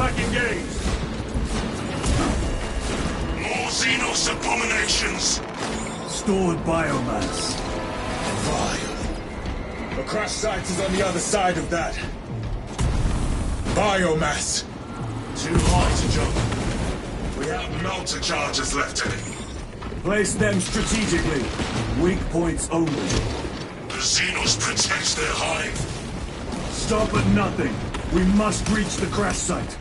back engaged. More Xenos abominations! Stored biomass. Vile. The crash site is on the other side of that. Biomass. Too high to jump. We have melter charges left in it. Place them strategically. Weak points only. The Xenos protects their hive. Stop at nothing. We must reach the crash site.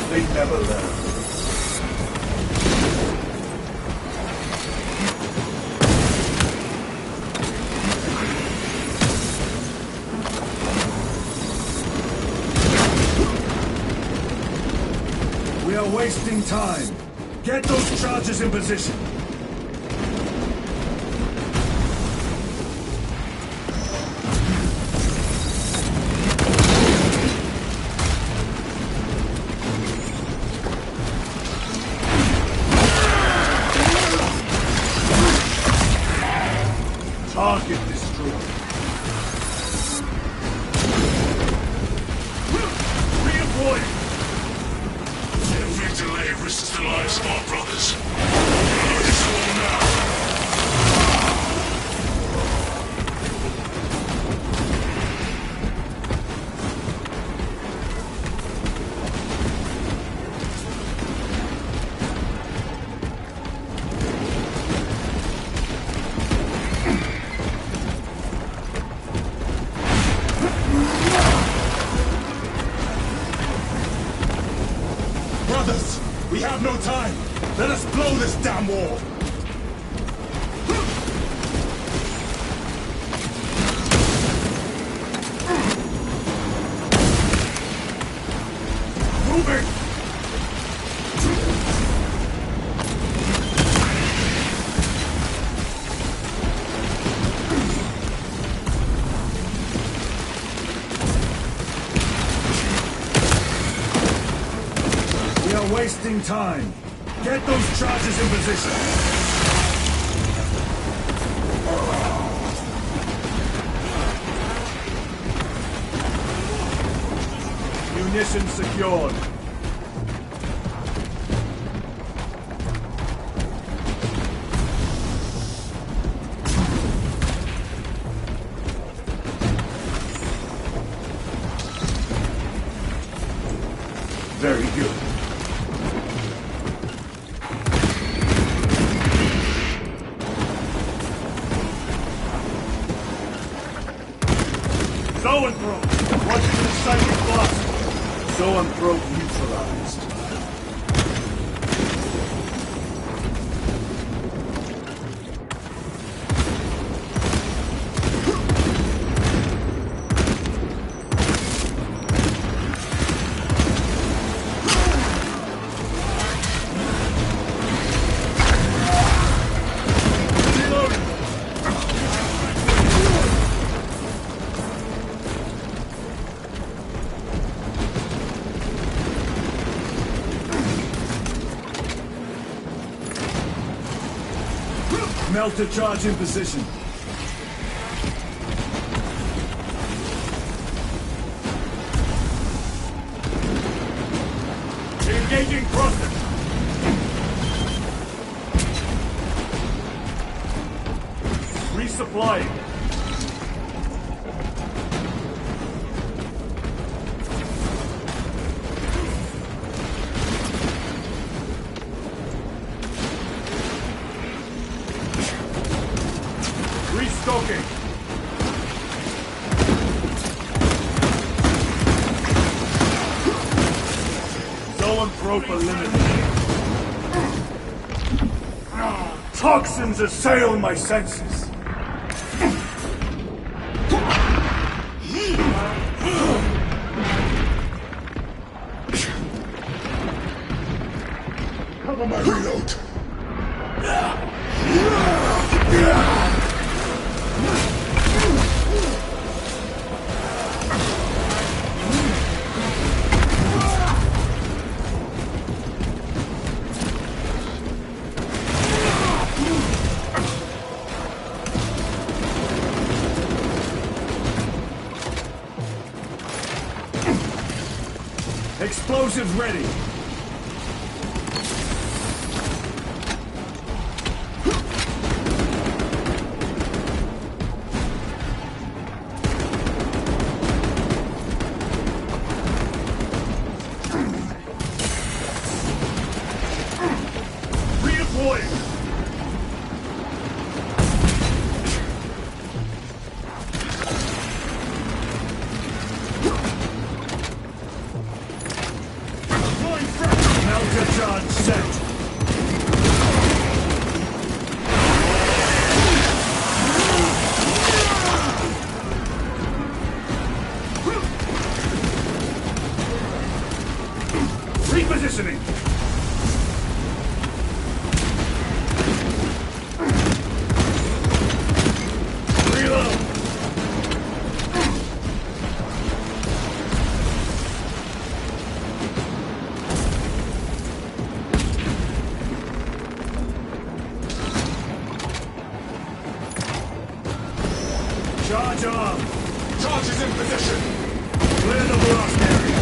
They never learn. We are wasting time. Get those charges in position. Target destroyed. Reemploy! Every delay risks the lives of our brothers. It's all now. Brothers, we have no time. Let us blow this damn wall. Moving! We are wasting time. Get those charges in position. Munitions secured. Very good. Zoanthrope! Watching the psychic blast! Zoanthrope neutralized. Melter charge in position. Engaging Crossing. Resupplying. Restocking. Zoanthrope eliminated. Toxins assail my senses. Cover my reload. Explosives ready. Redeploying. Melter charge set. Repositioning. Reload. Charge on! Charge is in position. Clear the blast area!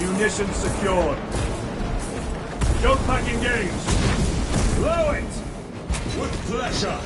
Munitions secured. Jump pack engaged! Blow it! With pleasure.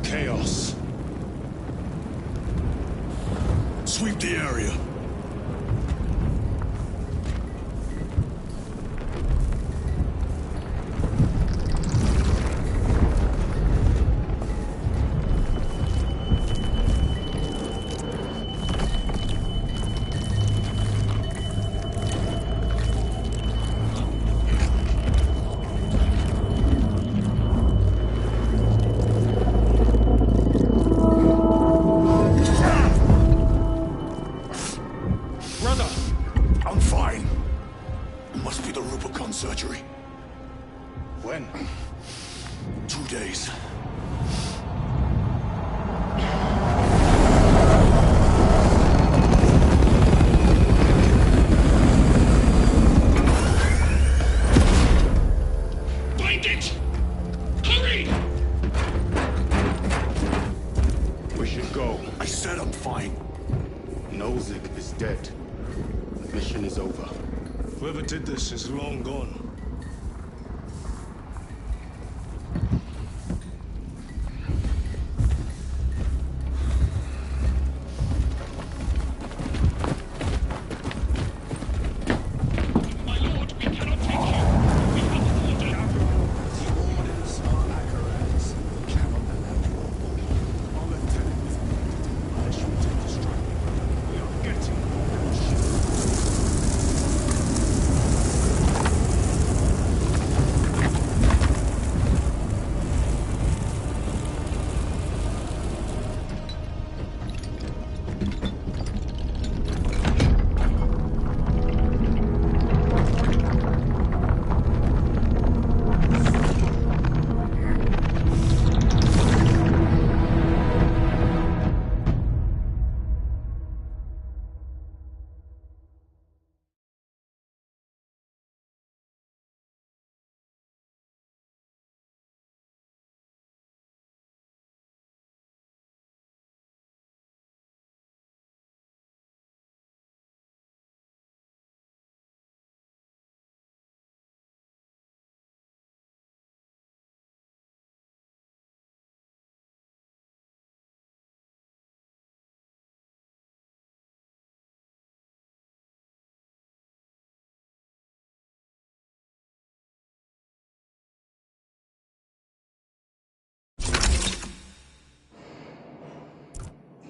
Chaos. Sweep the area. I'm fine. Must be the Rubicon surgery. When? 2 days. Find it! Hurry! We should go. I said I'm fine. Nozick is dead. Mission is over. Whoever did this is long gone. My lord, we cannot take you. We have an order. The orders are Acharon's. We cannot allow you on board. Our lieutenant is unable unless you attempt to strike. We are getting on ship.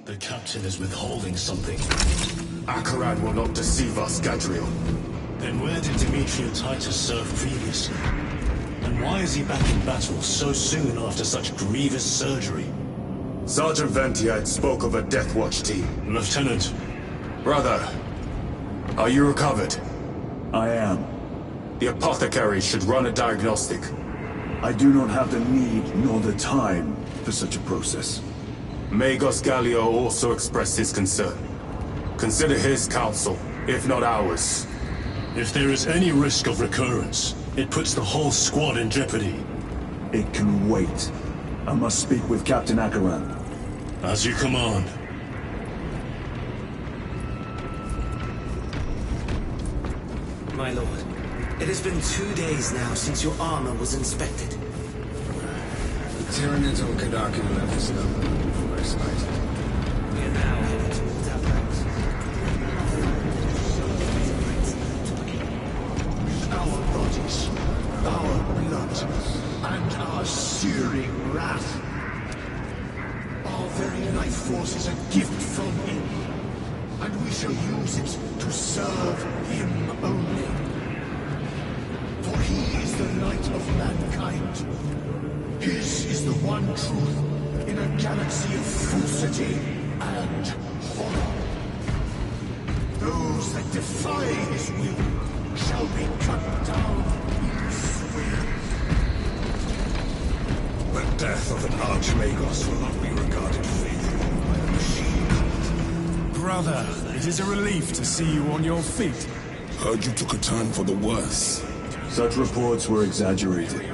The captain is withholding something. Akaran will not deceive us, Gadriel. Then where did Dimitri and Titus serve previously? And why is he back in battle so soon after such grievous surgery? Sergeant Ventiad spoke of a Death Watch team. Lieutenant. Brother, are you recovered? I am. The apothecary should run a diagnostic. I do not have the need nor the time for such a process. Magos Gallio also expressed his concern. Consider his counsel, if not ours. If there is any risk of recurrence, it puts the whole squad in jeopardy. It can wait. I must speak with Captain Akaran. As you command. My lord, it has been 2 days now since your armor was inspected. The Tyranids on Kadaki left us no for our sight. We are now headed towards Avrax. Our bodies, our blood, and our searing wrath. Our very life force is a gift from him, and we shall use it to serve him only. For he is the light of mankind. His is the one truth in a galaxy of falsity and horror. Those that defy his will shall be cut down in swift. The death of an Archmagos will not be regarded faithfully by the machine. Brother, it is a relief to see you on your feet. Heard you took a turn for the worse. Such reports were exaggerated.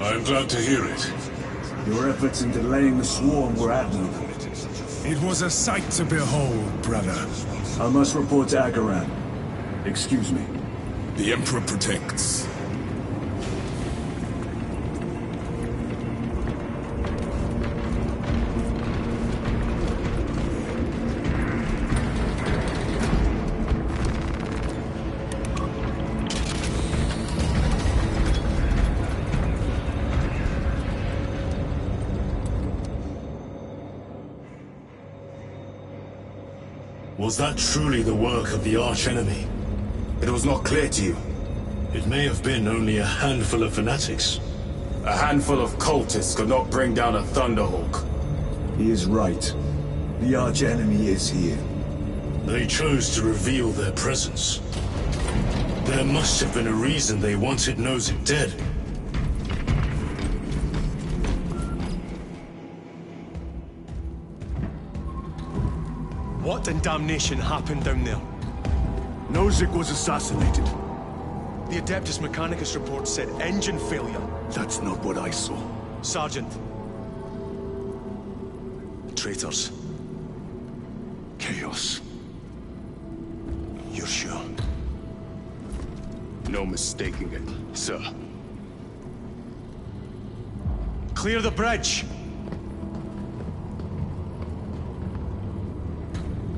I am glad to hear it. Your efforts in delaying the swarm were admirable. It was a sight to behold, brother. I must report to Akaran. Excuse me. The Emperor protects. Was that truly the work of the archenemy? It was not clear to you. It may have been only a handful of fanatics. A handful of cultists could not bring down a Thunderhawk. He is right. The archenemy is here. They chose to reveal their presence. There must have been a reason they wanted Nozick dead. What in damnation happened down there? Nozick was assassinated. The Adeptus Mechanicus report said engine failure. That's not what I saw. Sergeant. Traitors. Chaos. You're sure? No mistaking it, sir. Clear the bridge!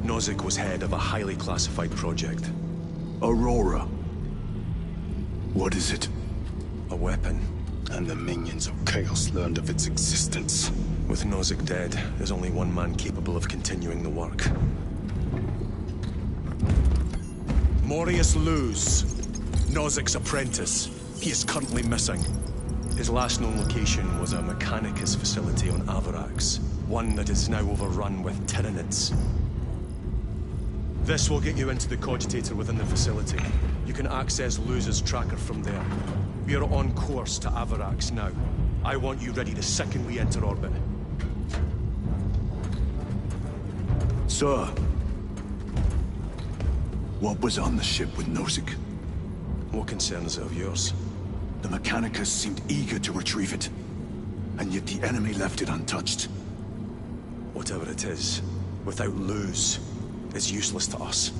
Nozick was head of a highly classified project. Aurora. What is it? A weapon. And the minions of Chaos learned of its existence. With Nozick dead, there's only one man capable of continuing the work. Morius Luz, Nozick's apprentice. He is currently missing. His last known location was a Mechanicus facility on Avarax, one that is now overrun with Tyranids. This will get you into the cogitator within the facility. You can access Luz's tracker from there. We are on course to Avarax now. I want you ready the second we enter orbit. Sir. What was on the ship with Nozick? What concern is it of yours? The Mechanicus seemed eager to retrieve it. And yet the enemy left it untouched. Whatever it is, without Luz, it's useless to us.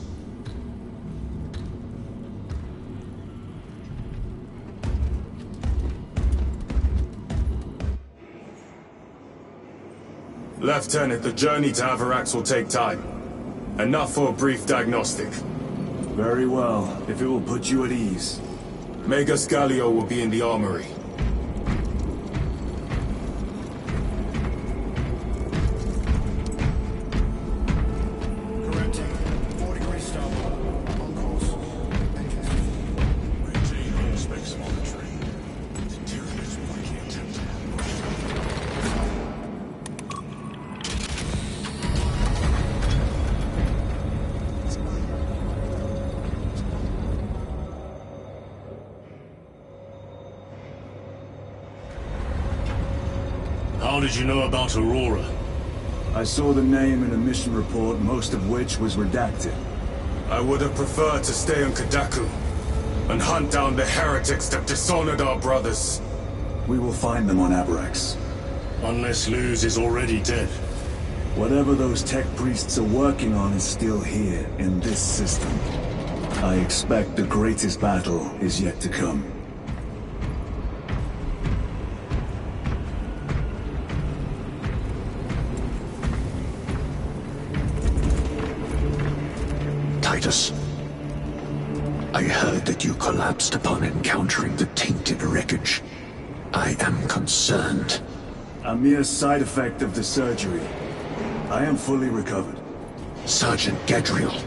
Lieutenant, the journey to Avarax will take time. Enough for a brief diagnostic. Very well, if it will put you at ease. Magos Gallio will be in the armory. did you know about Aurora? I saw the name in a mission report, most of which was redacted. I would have preferred to stay on Kadaku and hunt down the heretics that dishonored our brothers. We will find them on Abrax. Unless Luz is already dead. Whatever those tech priests are working on is still here, in this system. I expect the greatest battle is yet to come. Titus, I heard that you collapsed upon encountering the tainted wreckage. I am concerned. A mere side effect of the surgery. I am fully recovered. Sergeant Gadriel,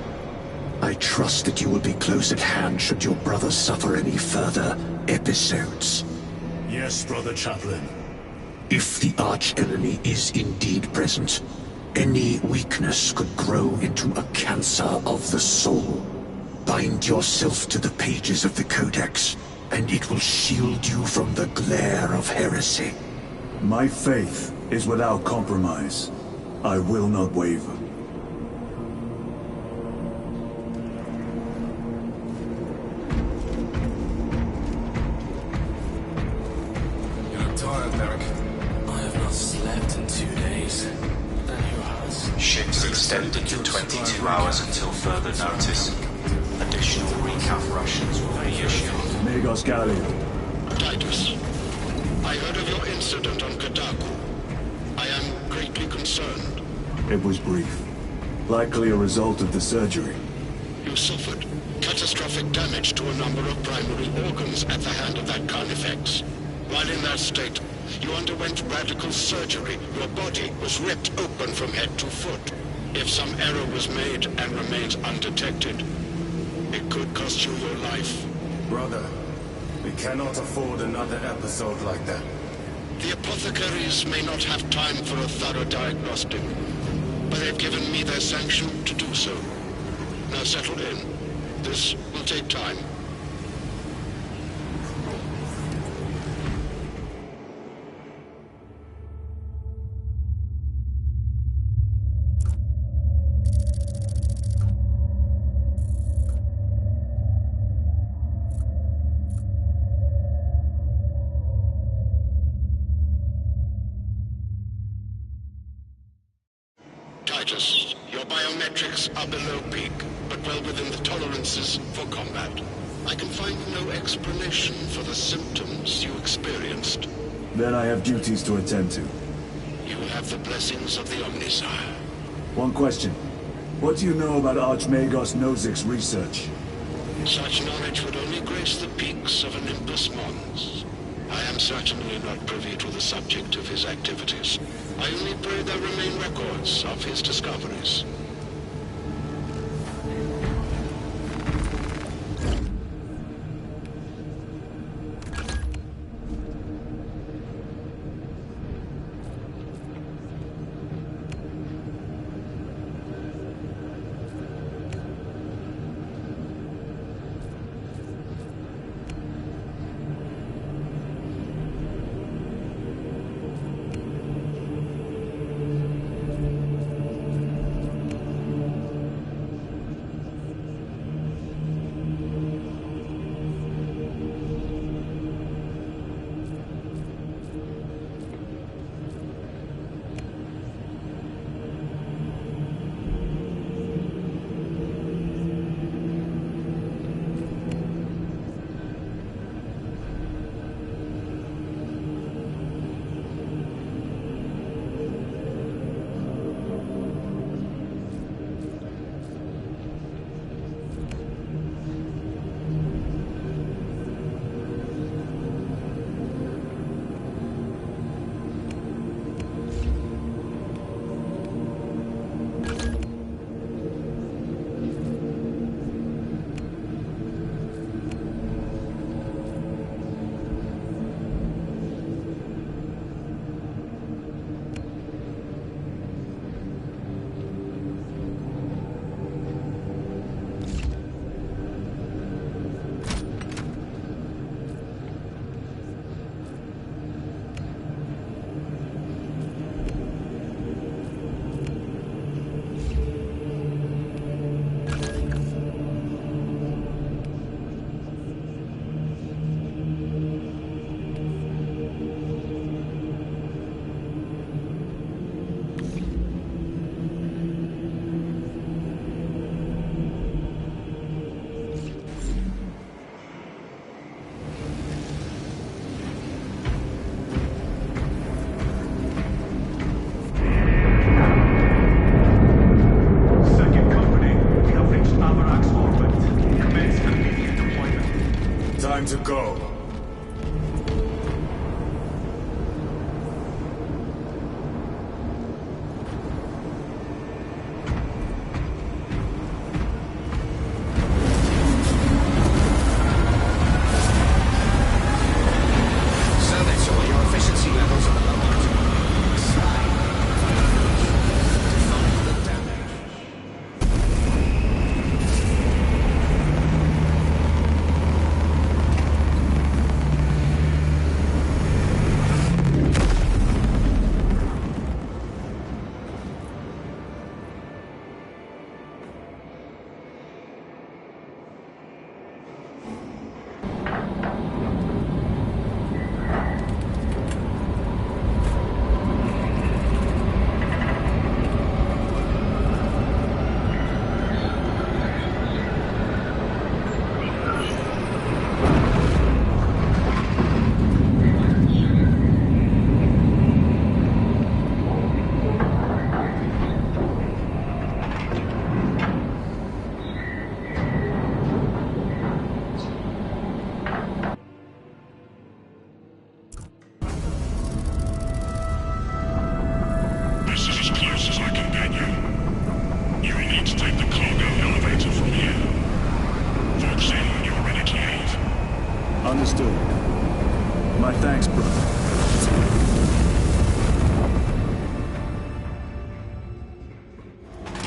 I trust that you will be close at hand should your brother suffer any further episodes. Yes, Brother Chaplain. If the arch-enemy is indeed present, any weakness could grow into a cancer of the soul. Bind yourself to the pages of the Codex, and it will shield you from the glare of heresy. My faith is without compromise. I will not waver. You look tired, Merrick. I have not slept in 2 days. And who has? Ships extended to 22 hours until further notice. Additional recap rations will be issued. Magos Gallia. Titus, I heard of your incident on Kadaku. I am greatly concerned. It was brief. Likely a result of the surgery. You suffered catastrophic damage to a number of primary organs at the hand of that Carnifex. While in that state, you underwent radical surgery. Your body was ripped open from head to foot. If some error was made and remains undetected, it could cost you your life. Brother, we cannot afford another episode like that. The apothecaries may not have time for a thorough diagnostic, but they've given me their sanction to do so. Now settle in. This will take time. Titus, your biometrics are below peak, but well within the tolerances for combat. I can find no explanation for the symptoms you experienced. Then I have duties to attend to. You have the blessings of the Omnisire. One question. What do you know about Archmagos Nozick's research? Such knowledge would only grace the peaks of Olympus Mons. I am certainly not privy to the subject of his activities. I only pray there remain records of his discoveries.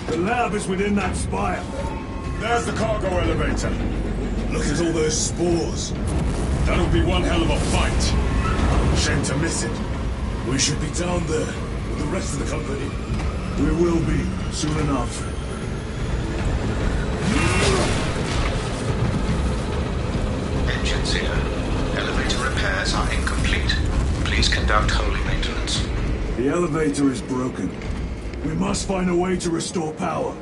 The lab is within that spire. There's the cargo elevator. Look at all those spores. That'll be one hell of a fight. Shame to miss it. We should be down there with the rest of the company. We will be, soon enough. Engines here. Elevator repairs are incomplete. Please conduct holy maintenance. The elevator is broken. We must find a way to restore power.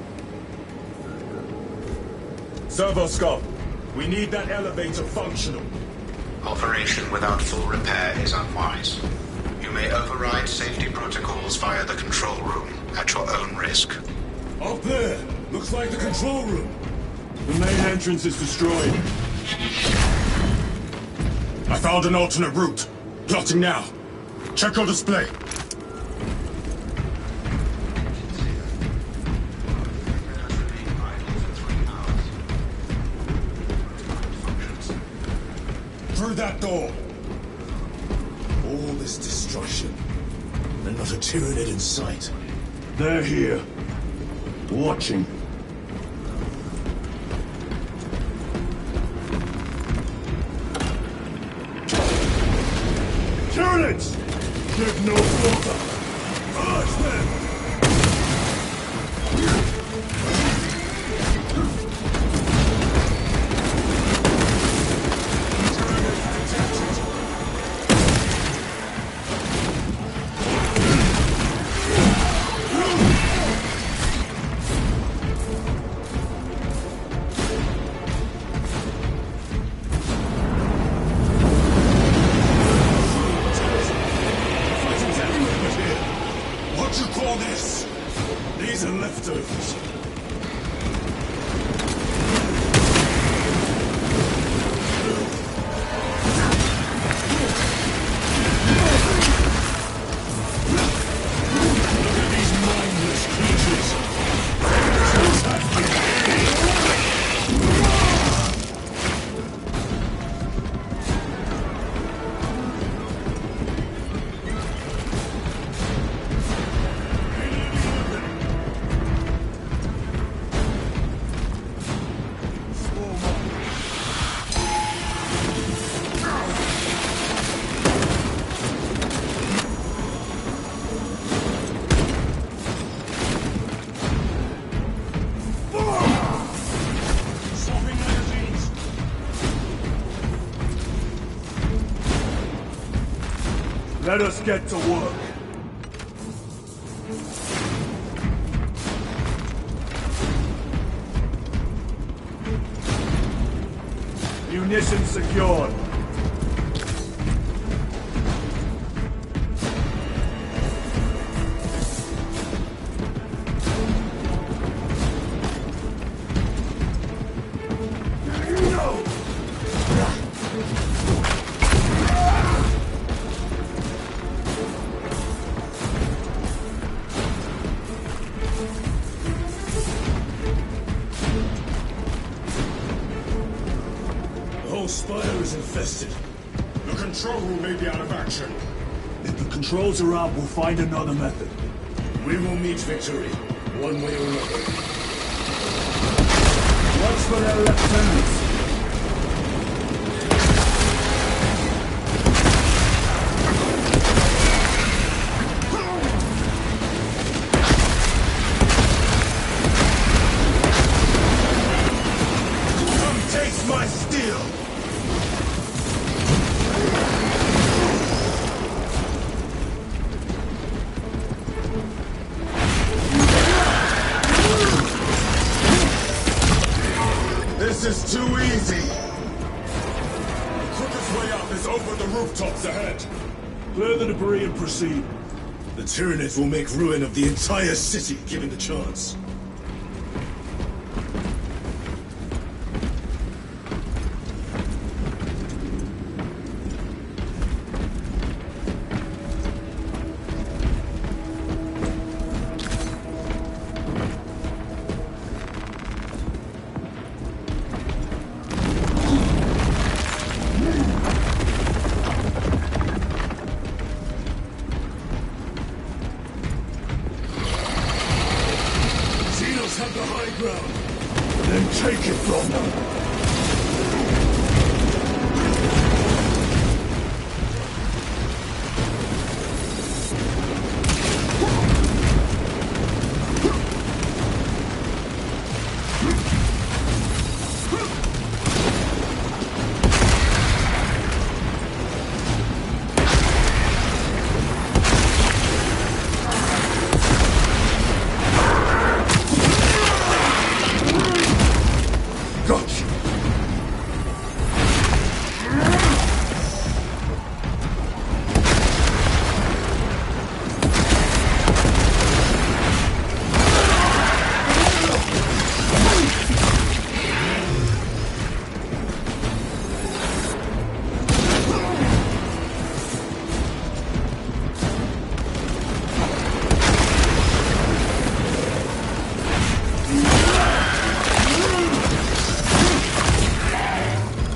Servoscope, we need that elevator functional. Operation without full repair is unwise. You may override safety protocols via the control room at your own risk. Up there! Looks like the control room. The main entrance is destroyed. I found an alternate route. Plotting now. Check your display. Through that door. All this destruction, and not a Tyranid in sight. They're here. Watching. Tyranids! Give no quarter! Urge them! Let us get to work. Munitions secured. The control room may be out of action. If the controls are out, we'll find another method. We will meet victory, one way or another. Watch for their lieutenants. Come taste my steel! This is too easy! The quickest way up is over the rooftops ahead. Clear the debris and proceed. The Tyranids will make ruin of the entire city, given the chance. high ground, then take it from them.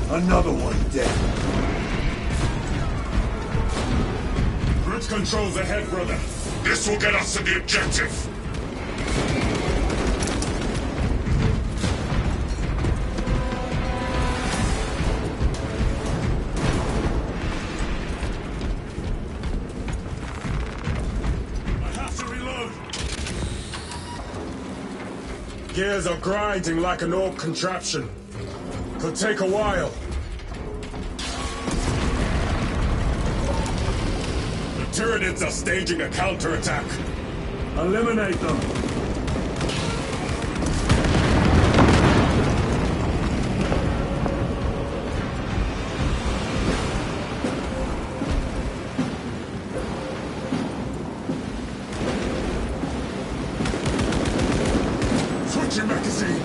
Another one dead. Bridge controls ahead, brother. This will get us to the objective. I have to reload. Gears are grinding like an old contraption. Could take a while. The Tyranids are staging a counterattack. Eliminate them! Switching magazine!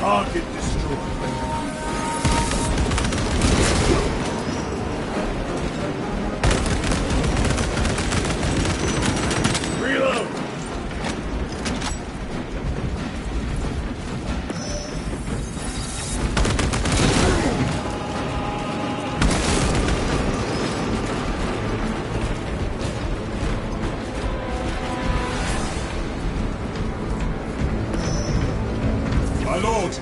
Target destroyed. Reload! My lord,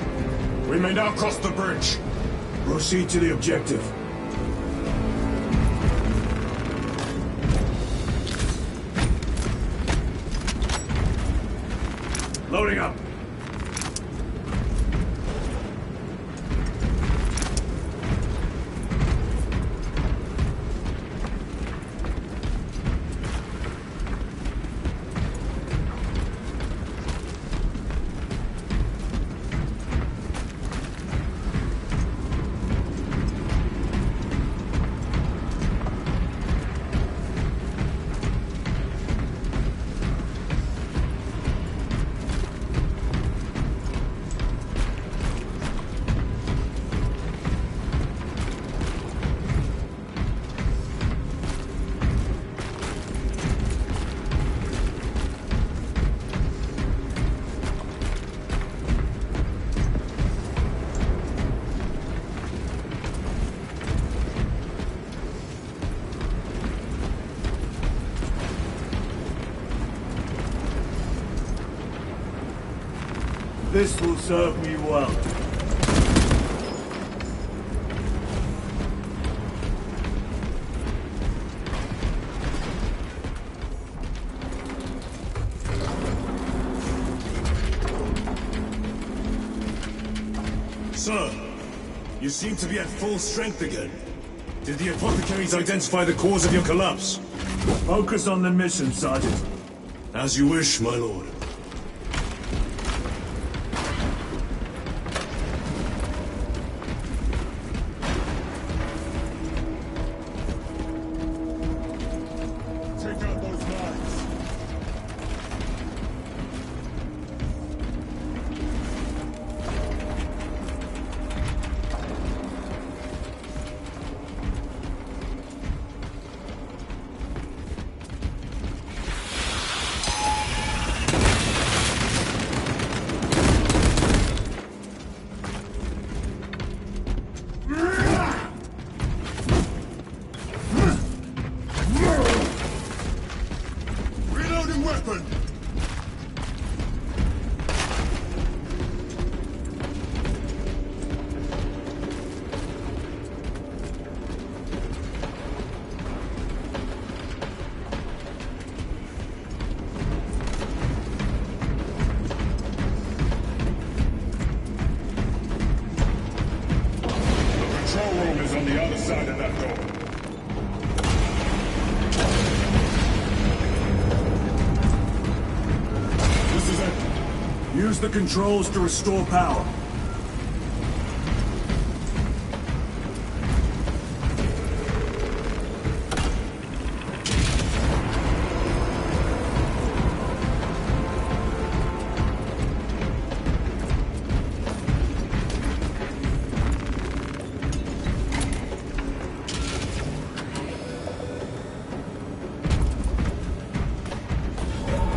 we may now cross the bridge. Proceed to the objective. Loading up. This will serve me well. Sir, you seem to be at full strength again. Did the apothecaries identify the cause of your collapse? Focus on the mission, Sergeant. As you wish, my lord. Take out those knives. Reloading weapon! The control room is on the other side of that door. This is it. Use the controls to restore power.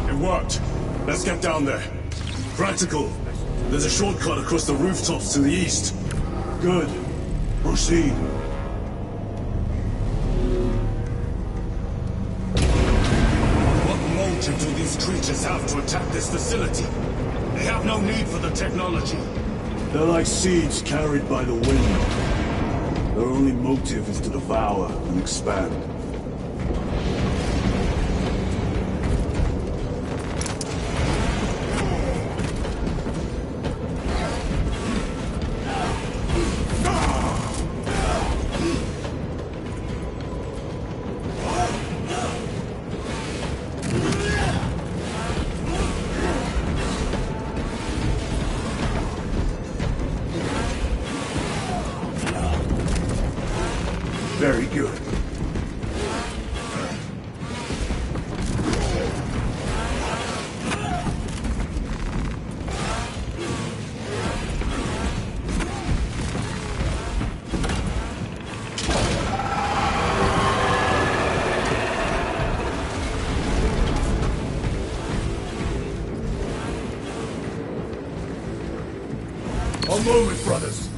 It worked. Let's get down there. Practical. There's a shortcut across the rooftops to the east. Good. Proceed. What motive do these creatures have to attack this facility? They have no need for the technology. They're like seeds carried by the wind. Their only motive is to devour and expand. Very good. One moment, brothers.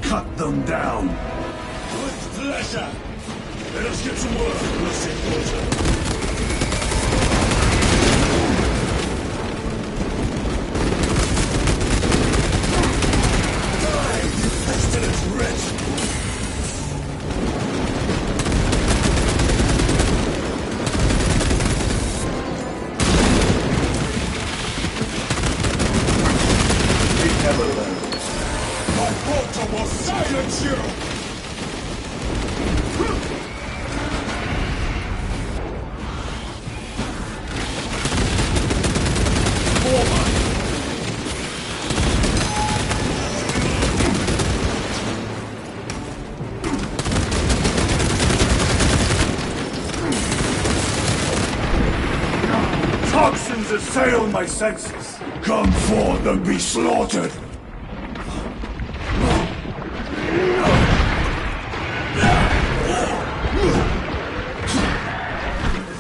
Cut them down. With pleasure. Let us get to work, blessed daughter. assail my senses. Come forth and be slaughtered.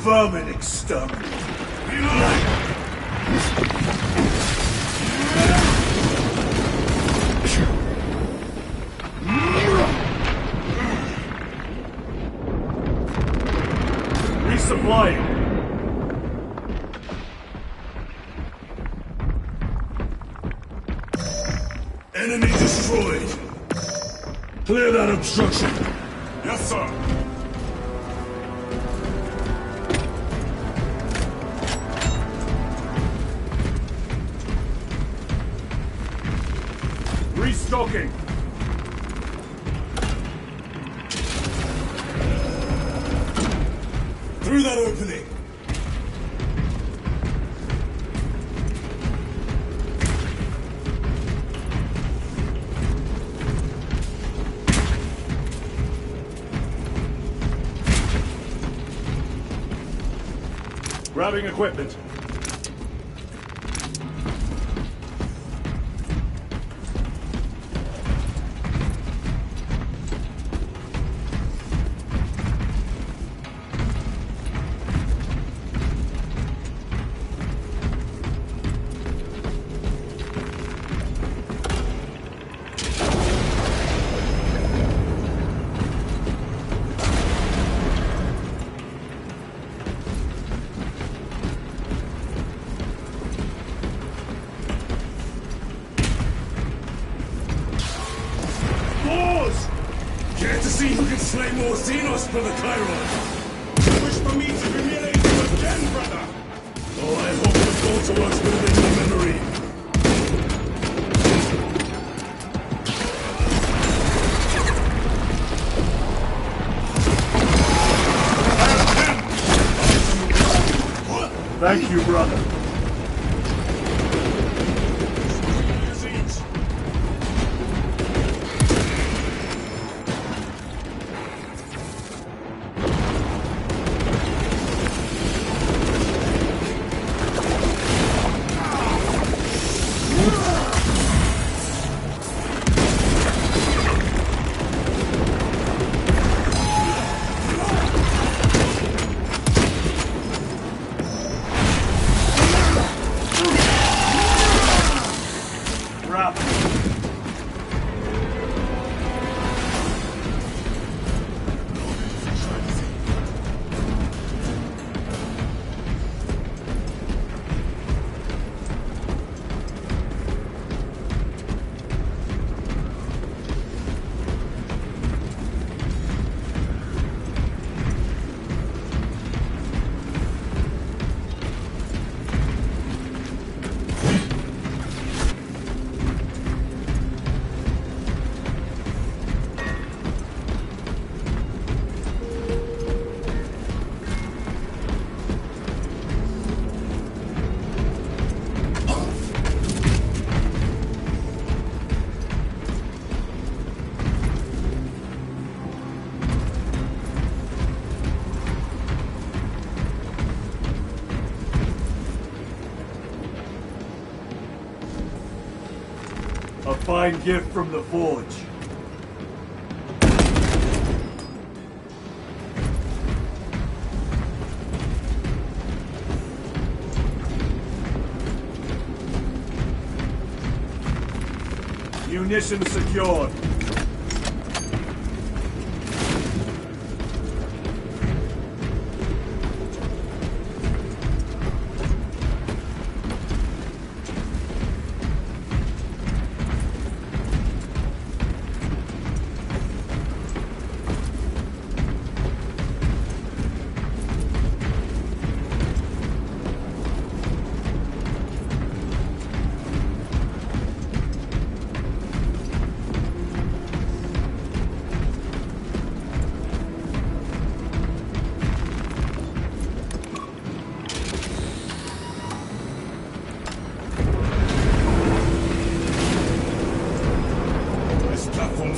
Vermin exterminate. Resupplying. Enemy destroyed. Clear that obstruction. Yes, sir. Restocking. Through that opening. Grabbing equipment. Care to see who can slay more Xenos for the Chiron? You wish for me to humiliate you again, brother? Oh, I hope the portal was built in your memory. Thank you, brother. A fine gift from the Forge. Munition secured.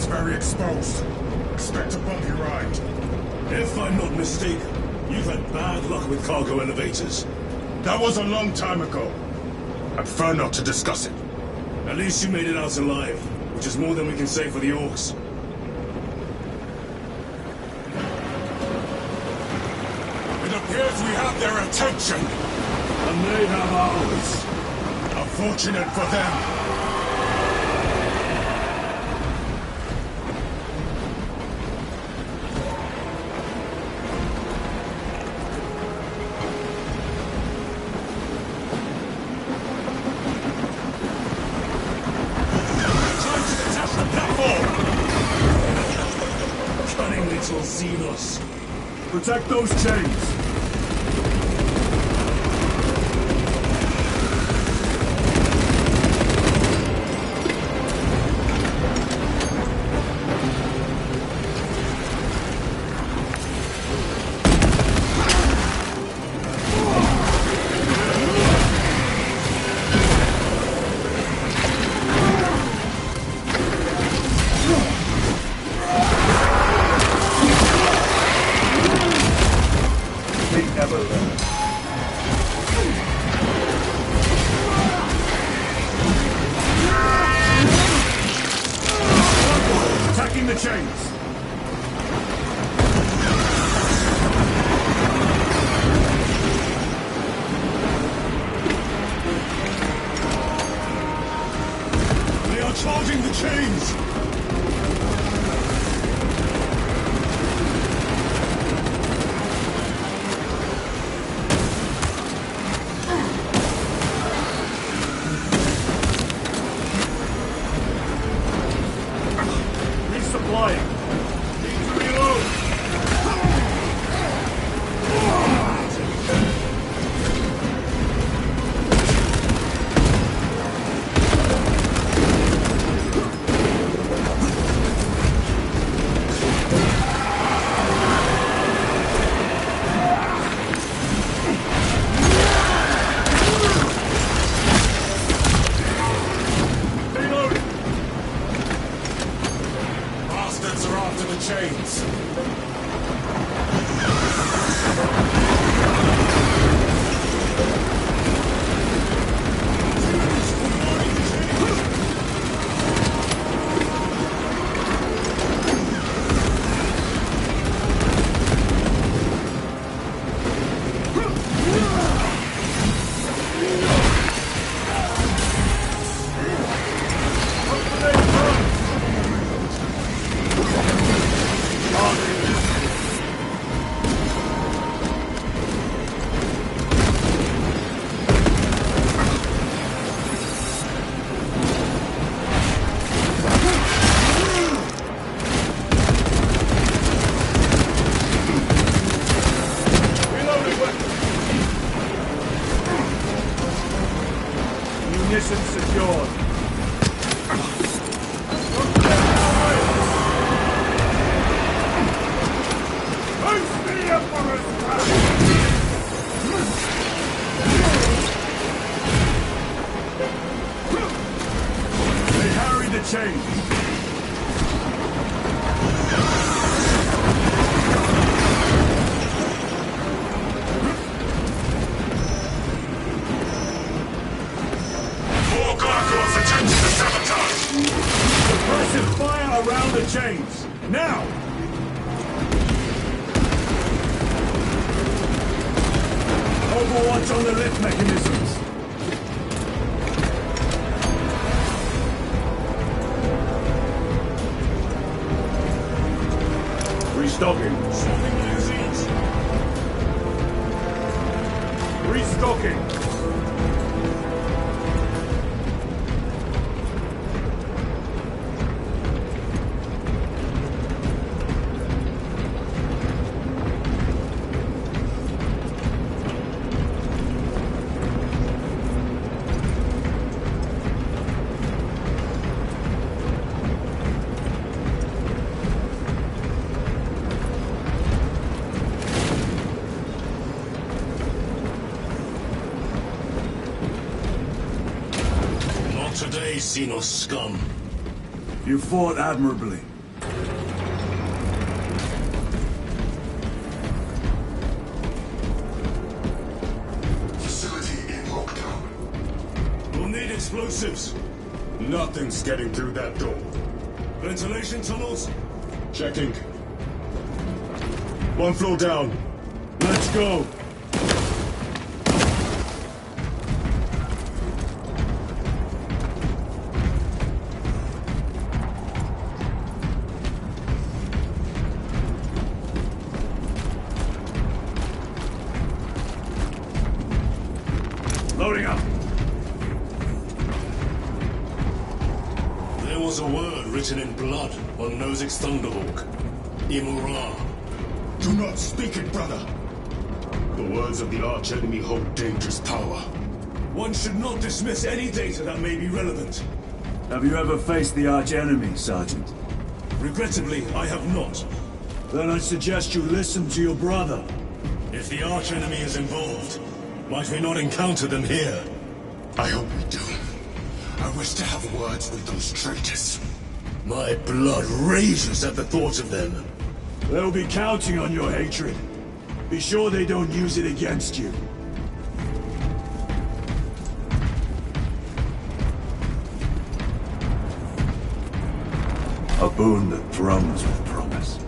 Very exposed. Expect a bumpy ride. If I'm not mistaken, you've had bad luck with cargo elevators. That was a long time ago. I prefer not to discuss it. At least you made it out alive, which is more than we can say for the orcs. It appears we have their attention. And they have ours. Unfortunate for them. Xenos. Protect those chains! Attacking the chains! They are charging the chains! Chains. Mission secured. They harry the chains. Suppressive fire around the chains! Now! Overwatch on the lift mechanisms! Restocking. Swapping magazines. Restocking. Today, Xenos scum. You fought admirably. Facility explosives? Nothing's getting through that door. Ventilation tunnels? Checking. One floor down. Let's go! Loading up! There was a word written in blood on Nozick's Thunderhawk. Imura. Do not speak it, brother. The words of the archenemy hold dangerous power. One should not dismiss any data that may be relevant. Have you ever faced the archenemy, Sergeant? Regrettably, I have not. Then I suggest you listen to your brother. If the archenemy is involved, might we not encounter them here? I hope we do. I wish to have words with those traitors. My blood rages at the thought of them. They'll be counting on your hatred. Be sure they don't use it against you. A boon that thrummeth with promise.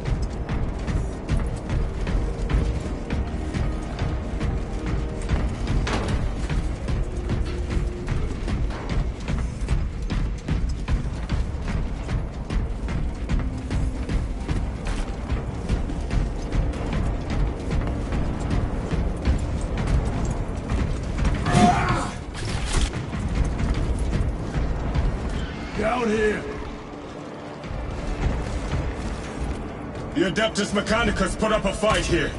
Down here! The Adeptus Mechanicus put up a fight here.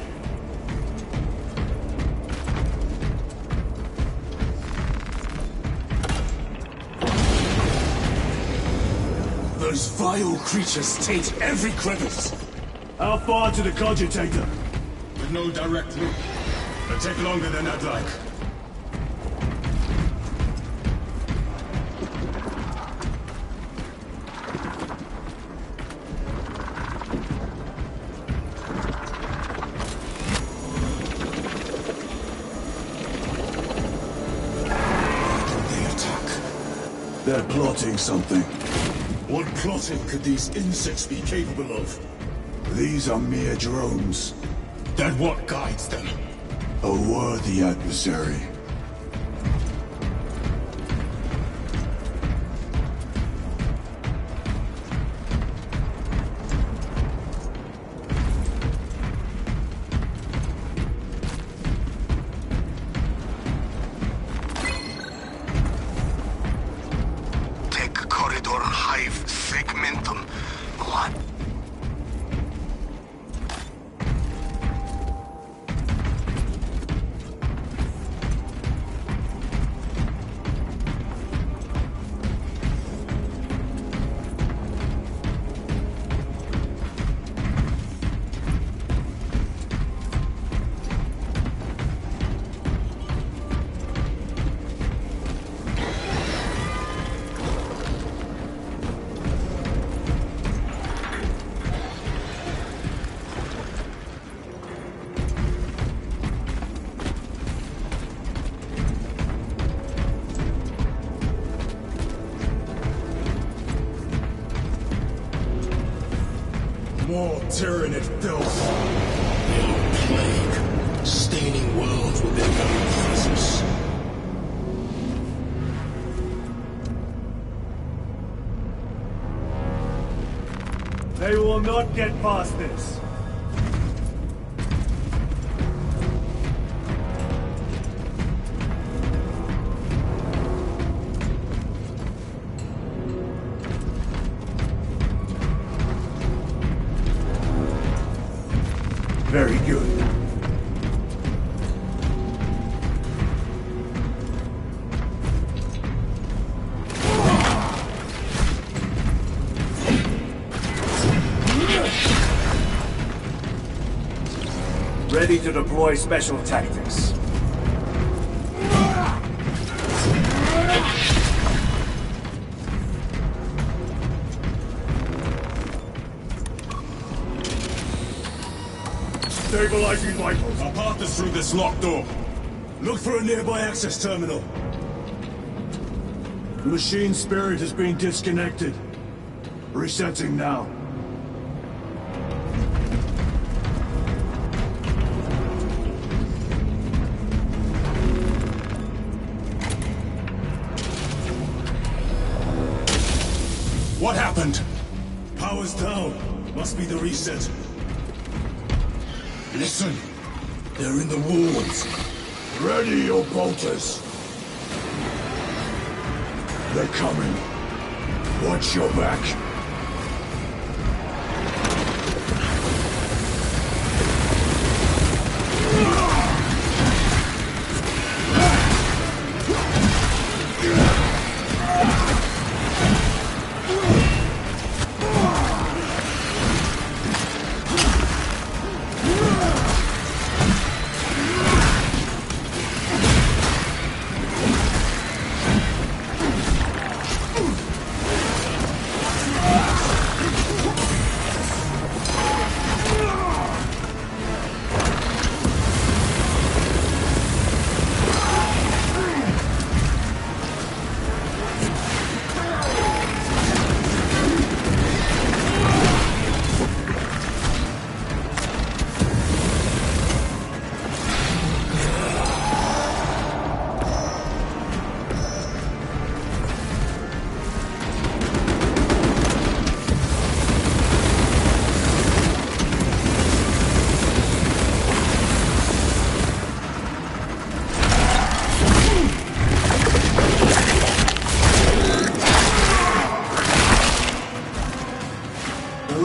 Those vile creatures taint every crevice! How far to the cogitator? With no direct loop. It'll take longer than I'd like. They're plotting something. What plotting could these insects be capable of? These are mere drones. Then what guides them? A worthy adversary. Corridor Hive Segmentum. What? More tyrannid filth. Their plague, staining worlds with their very presence. They will not get past this. Very good. Ready to deploy special tactics. Stabilizing vitals. Our path is through this locked door. Look for a nearby access terminal. The machine spirit has been disconnected. Resetting now. What happened? Power's down. Must be the reset. Listen. They're in the wards. Ready your bolters. They're coming. Watch your back.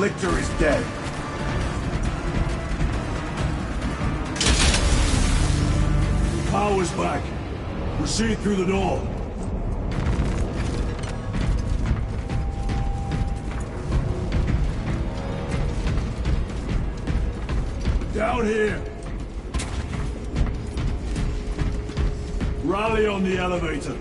Lictor is dead. Power's back. Proceed through the door. Down here. Rally on the elevator.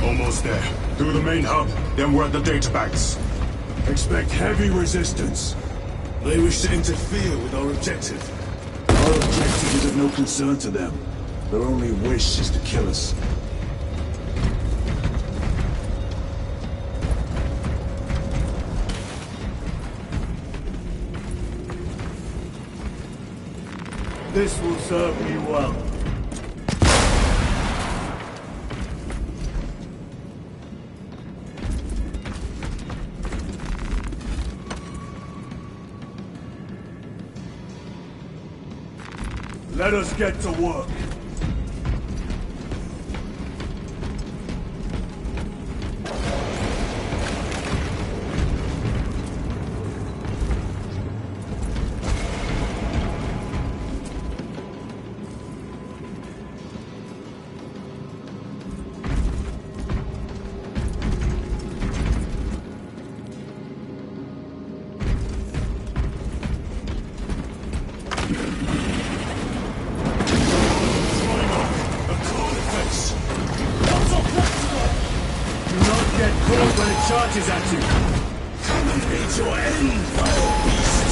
Almost there. Through the main hub, then we're at the data banks. Expect heavy resistance. They wish to interfere with our objective. Our objective is of no concern to them. Their only wish is to kill us. This will serve me well. Let us get to work. When it charges at you. Come and meet your end, vile beast!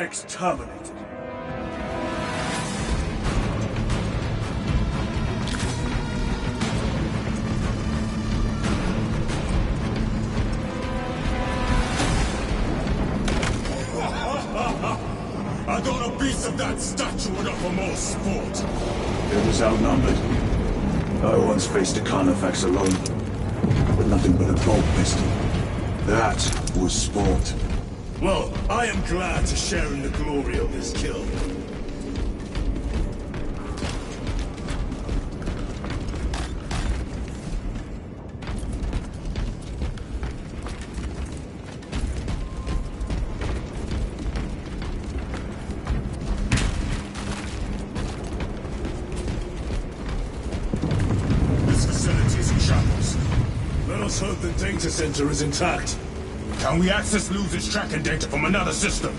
Carnifex terminated. I thought a piece of that statue would offer more sport. It was outnumbered. I once faced a Carnifex alone, with nothing but a bolt pistol. That was sport. Well, I am glad to share in the glory of this kill. This facility is in shambles. Let us hope the data center is intact. Can we access Luz's tracking data from another system?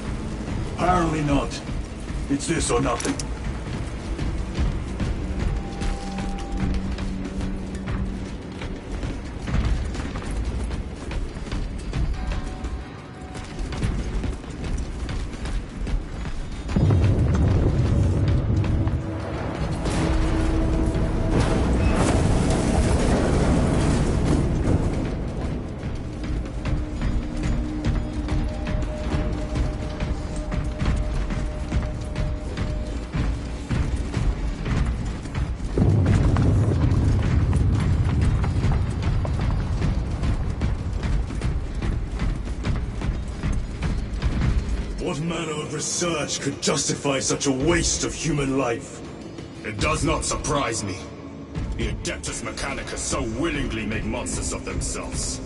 Apparently not. It's this or nothing. What manner of research could justify such a waste of human life? It does not surprise me. The Adeptus Mechanicus so willingly make monsters of themselves.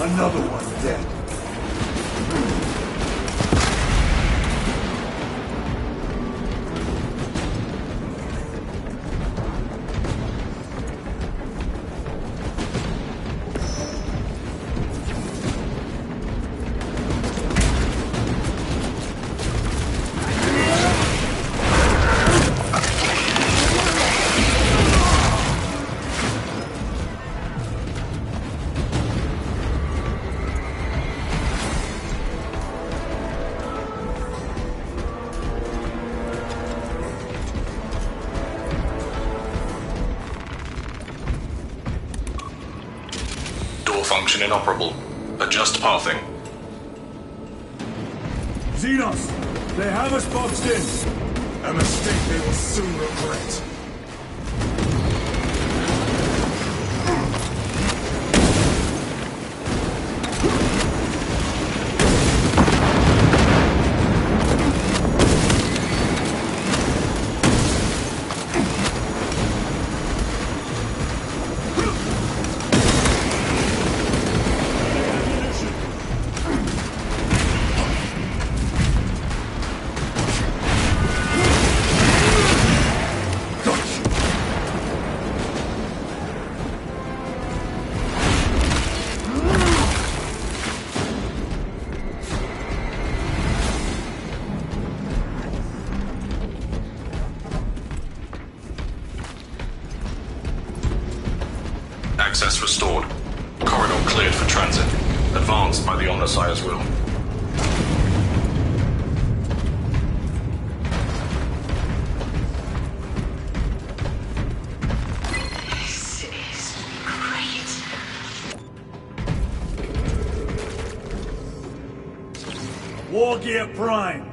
Another one dead. Function inoperable. Adjust pathing. Xenos! They have us boxed in! A mistake they will soon regret. Access restored. Corridor cleared for transit. Advanced by the Omnissiah's will. This is great. War Gear Prime!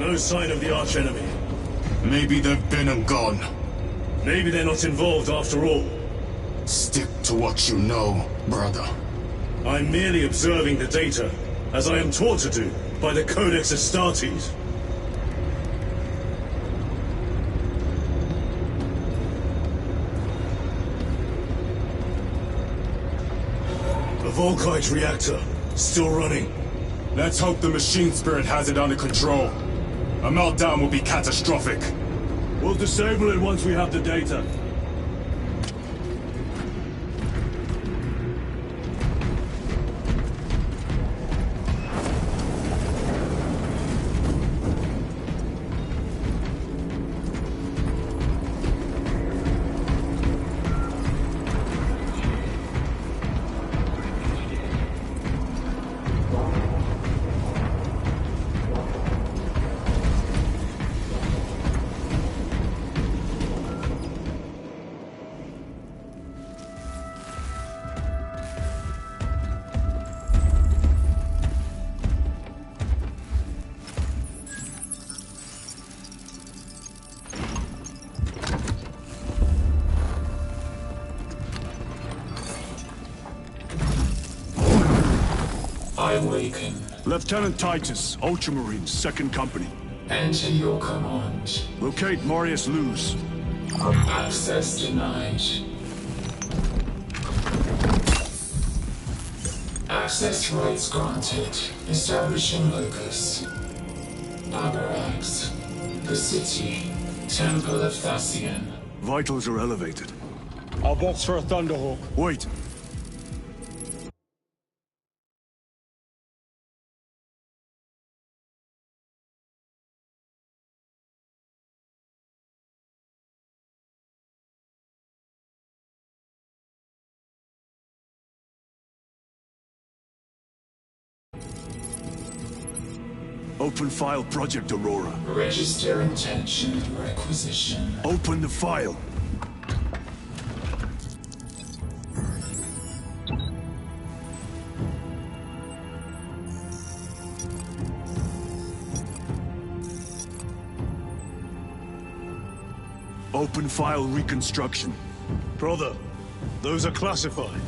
No sign of the archenemy. Maybe they've been and gone. Maybe they're not involved after all. Stick to what you know, brother. I'm merely observing the data, as I am taught to do by the Codex Astartes. The Volkite reactor, still running. Let's hope the machine spirit has it under control. A meltdown will be catastrophic. We'll disable it once we have the data. Awaken. Lieutenant Titus, Ultramarines, 2nd Company. Enter your command. Locate Marius Luz. Access denied. Access rights granted. Establishing locus. Avarax. The city. Temple of Thasian. Vitals are elevated. I'll box for a Thunderhawk. Wait. Open file Project Aurora. Register intention requisition. Open the file. Open file reconstruction. Brother, those are classified.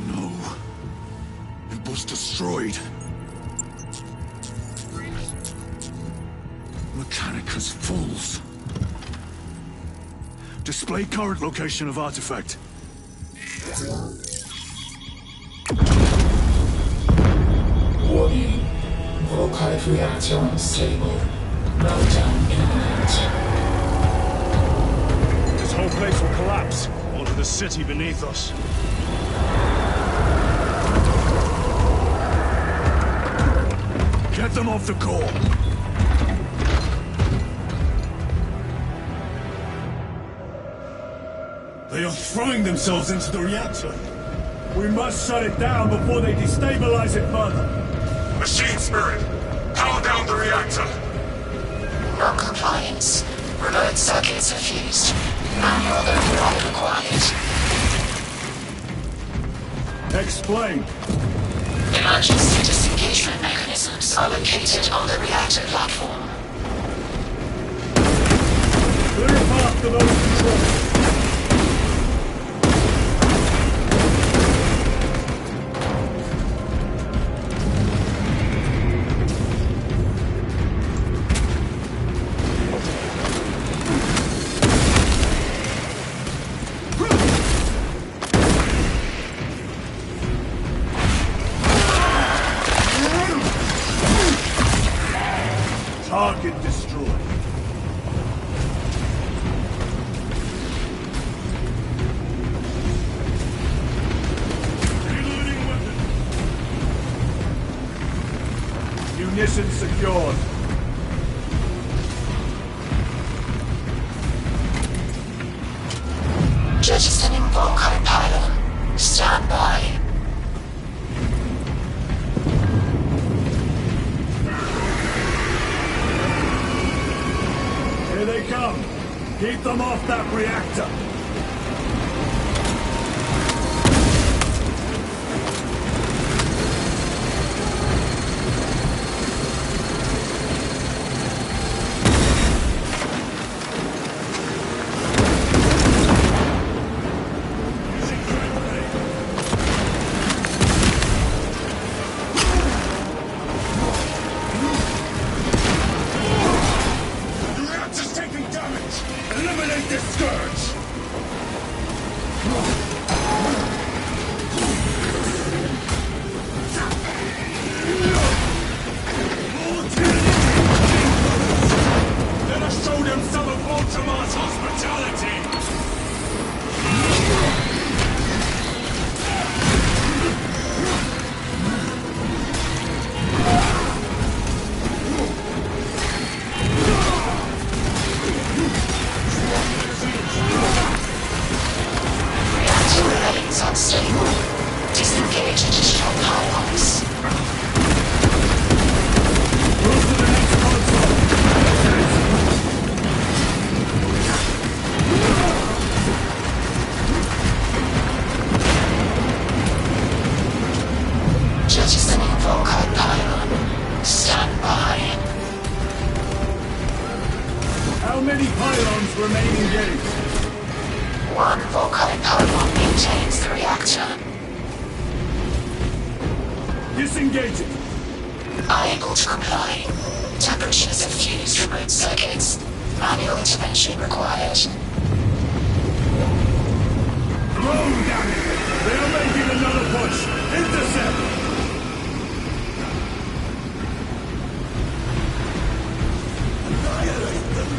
No. It was destroyed. Mechanicus fools. Display current location of artifact. Warning. Volkite reactor unstable. Meltdown imminent. This whole place will collapse onto the city beneath us. Get them off the core. They are throwing themselves into the reactor. We must shut it down before they destabilize it further. Machine Spirit, power down the reactor. Non-compliance. Remote circuits are fused. Manual override required. Explain. Emergency disengagement mechanisms are located on the reactor platform. Clear a path to those controls. Target destroyed. Reloading weapon. Munitions secured. Jettisoning Volkite pylon. Stand by. Here they come. Keep them off that reactor. jettisoning Volkite pylon. Stand by. How many pylons remain engaged? One Volkite pylon maintains the reactor. Disengage it. Unable to comply. Temperatures have fused remote circuits. Manual intervention required. Blow, damn it! They are making another push! Intercept! Annihilate them!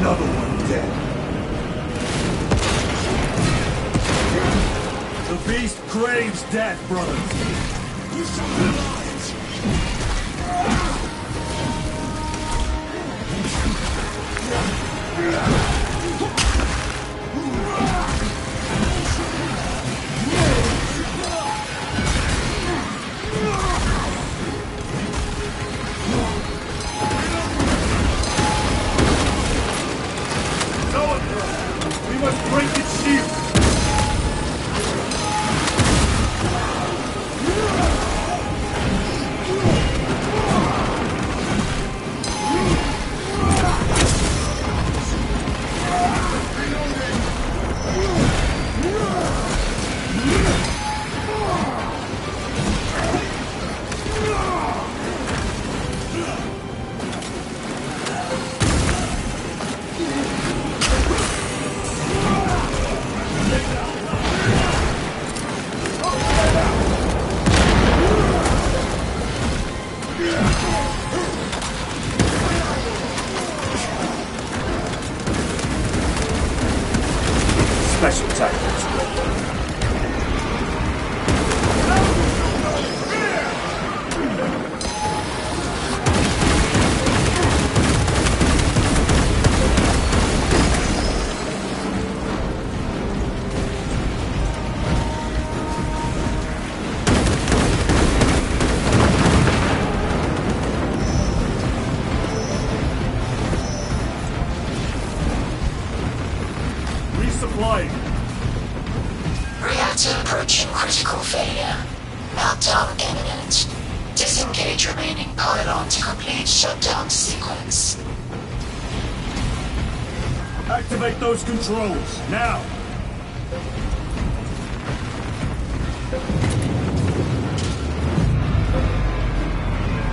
Another one dead. The beast craves death, brothers. You shall realize. We must break its shield! Special tactics. Resupplying. Reactor approaching critical failure. Meltdown imminent. Disengage remaining pylon to complete shutdown sequence. Activate those controls, now!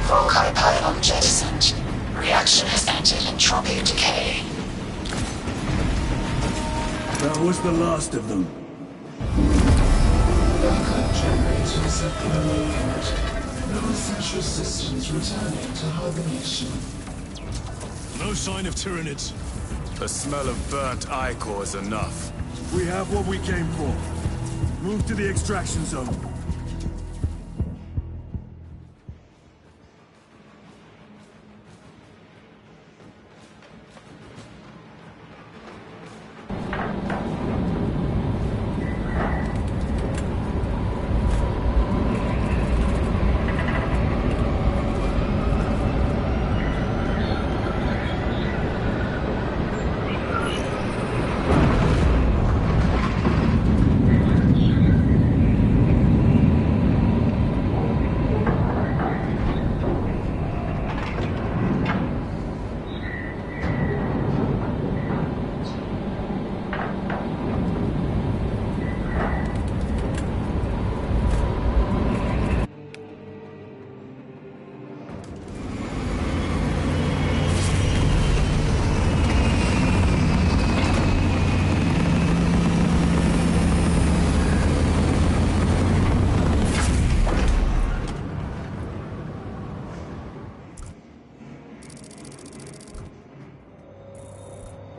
Volkite pylon jettisoned. Reaction has entered entropic decay. That was the last of them. Backup generators are blown. No essential systems returning to hibernation. No sign of Tyranids. The smell of burnt ichor is enough. We have what we came for. Move to the extraction zone.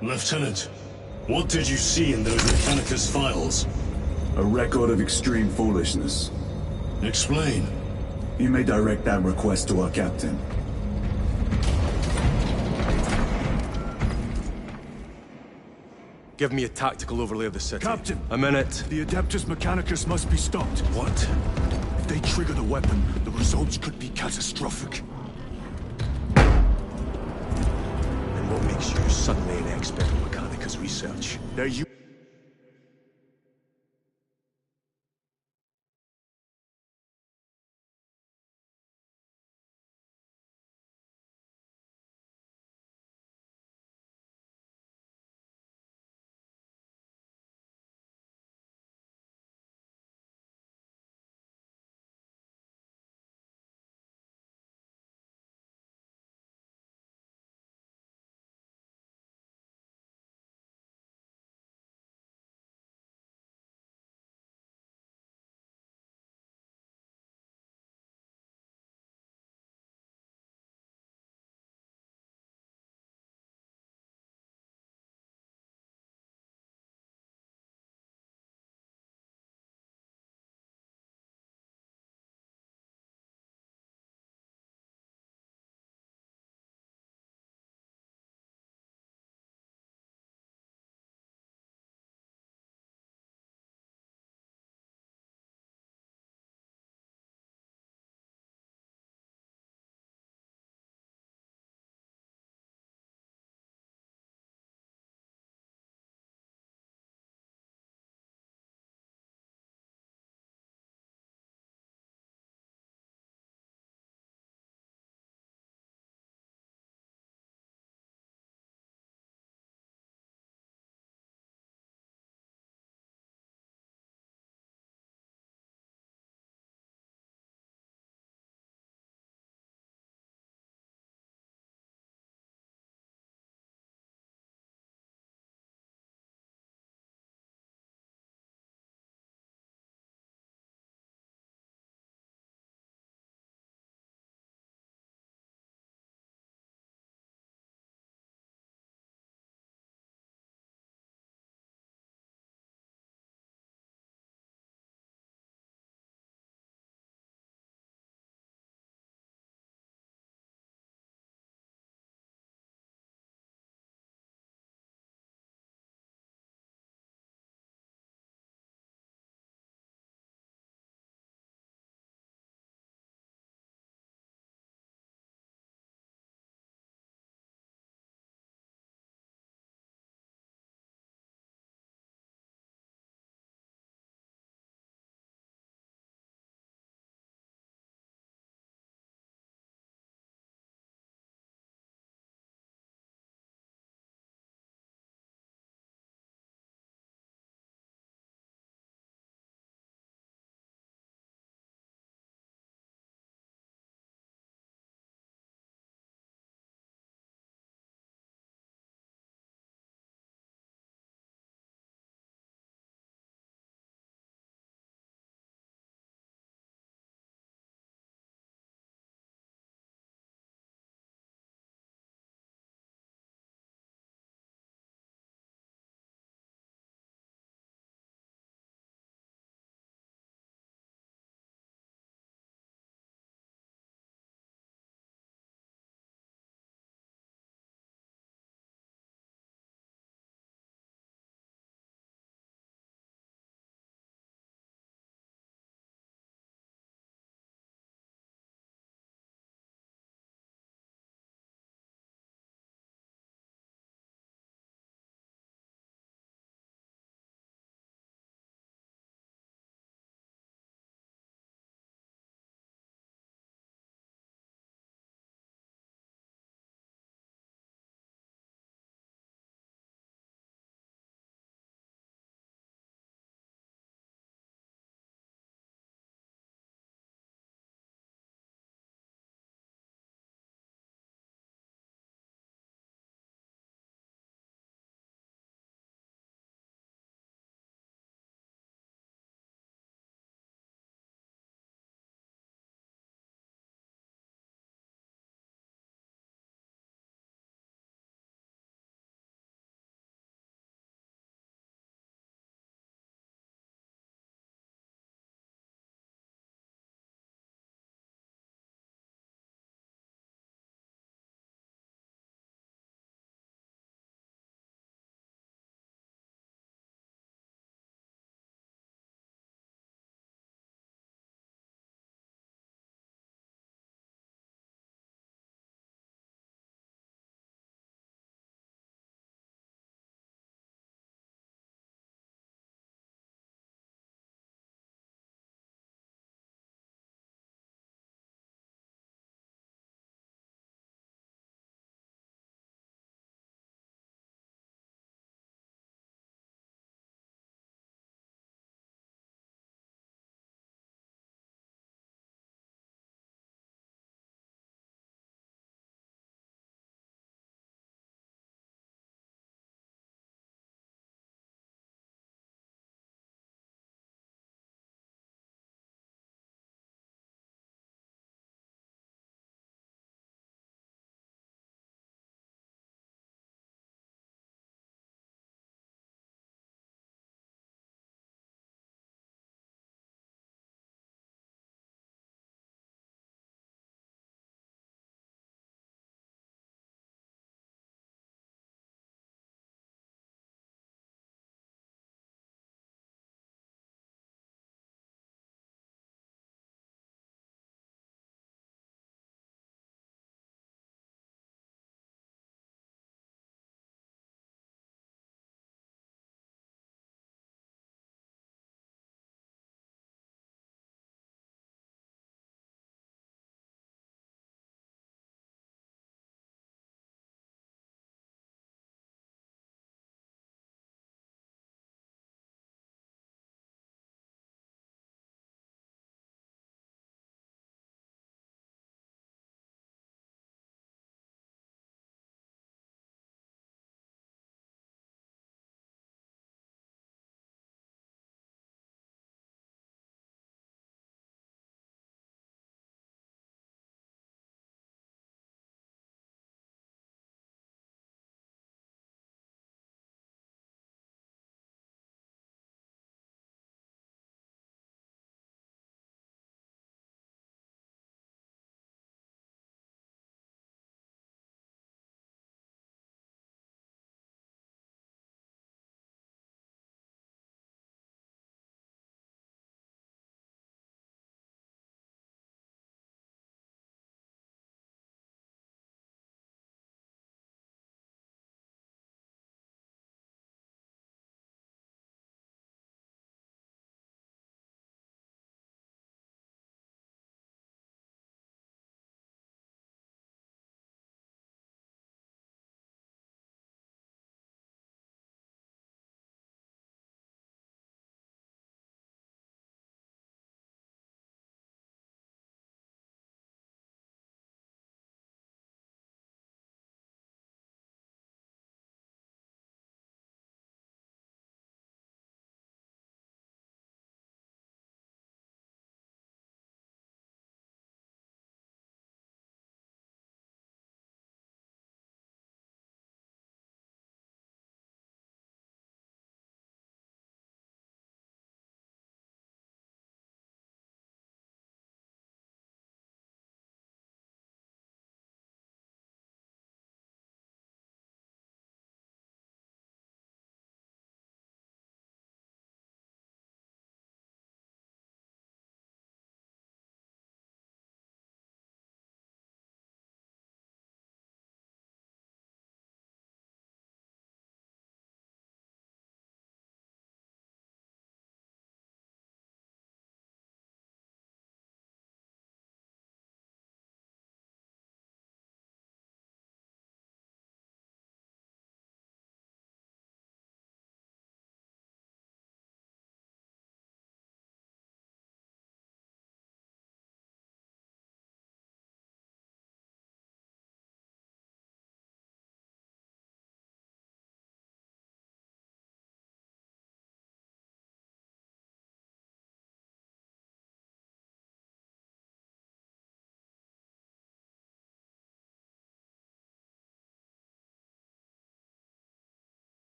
Lieutenant, what did you see in those Mechanicus files? A record of extreme foolishness. Explain. You may direct that request to our captain. Give me a tactical overlay of the city. Captain! A minute. The Adeptus Mechanicus must be stopped. What? If they trigger the weapon, the results could be catastrophic. And what makes you suddenly an expert in Mechanicus research? They're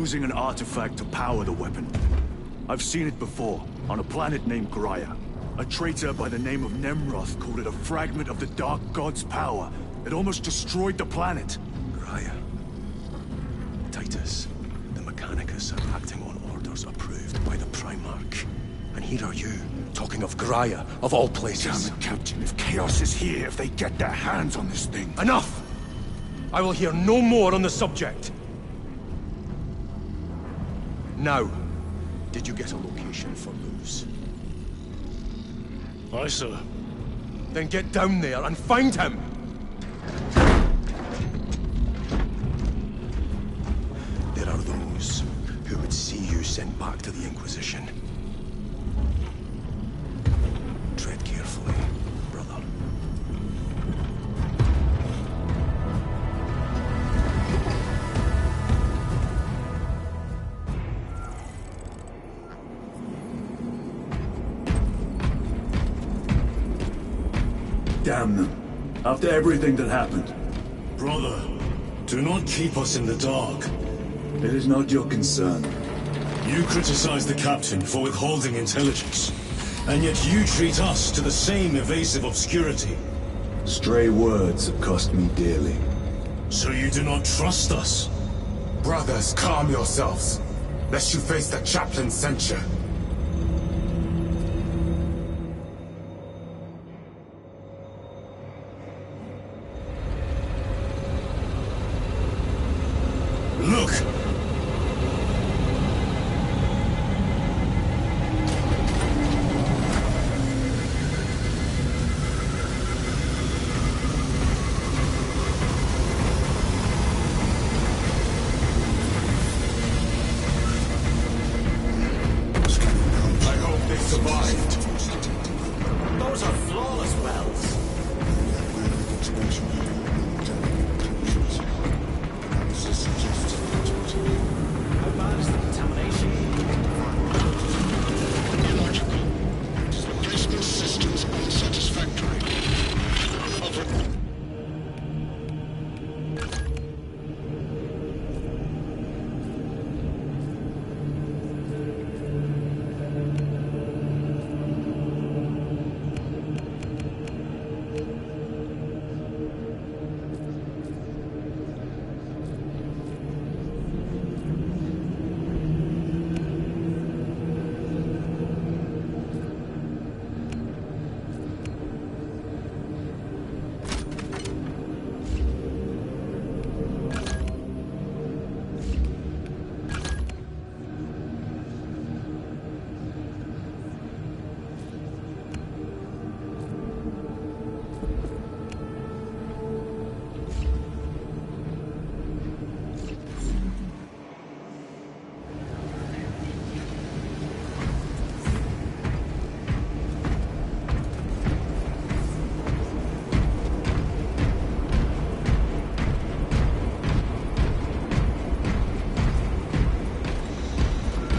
using an artifact to power the weapon. I've seen it before, on a planet named Graia. A traitor by the name of Nemroth called it a fragment of the Dark God's power. It almost destroyed the planet. Graia. Titus, the Mechanicus are acting on orders approved by the Primarch. And here are you, talking of Graia, of all places. Damn it, Captain. If Chaos is here, if they get their hands on this thing... Enough! I will hear no more on the subject. Now, did you get a location for Luz? Aye, sir. Then get down there and find him! There are those who would see you sent back to the Inquisition. Tread carefully, brother. Damn them. After everything that happened. Brother, do not keep us in the dark. It is not your concern. You criticize the Captain for withholding intelligence, and yet you treat us to the same evasive obscurity. Stray words have cost me dearly. So you do not trust us? Brothers, calm yourselves, lest you face the Chaplain's censure. Look! I hope they survived. Those are flawless wells. How bad is the contamination? Illogical. Replacement systems unsatisfactory.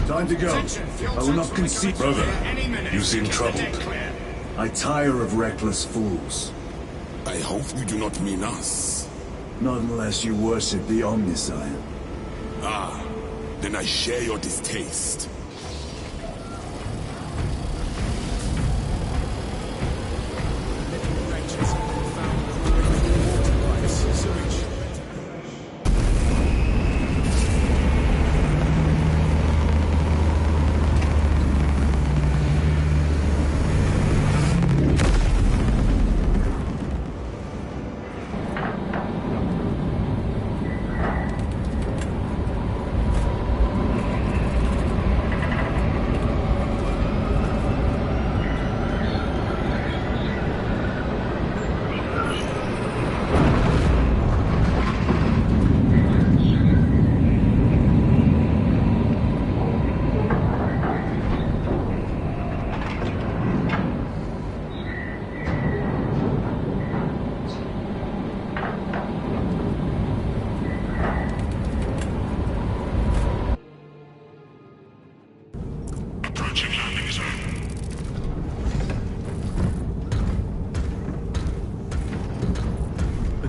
Time to go. I will not concede. Brother, you seem troubled. I tire of reckless fools. I hope you do not mean us. Not unless you worship the Omnissiah. Ah, then I share your distaste.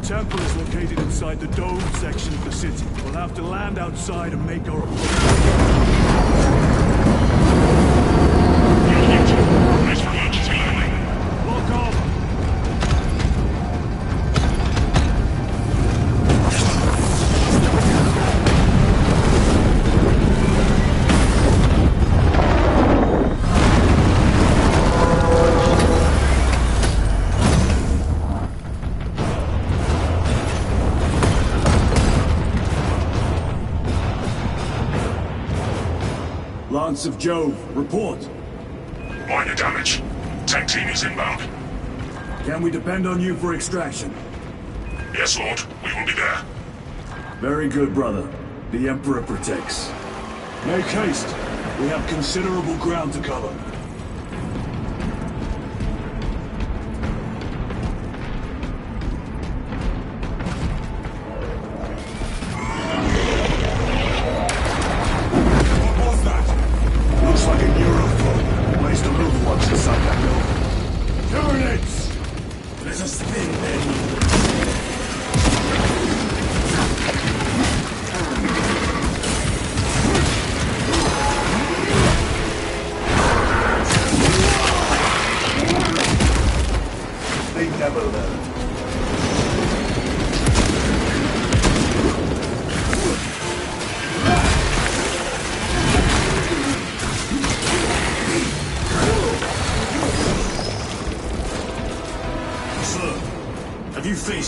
temple is located inside the dome section of the city. We'll have to land outside and make our approach. Lock off! Lance of Jove, report. Minor damage. Tech team is inbound. Can we depend on you for extraction? Yes, Lord. We will be there. Very good, brother. The Emperor protects. Make haste. We have considerable ground to cover.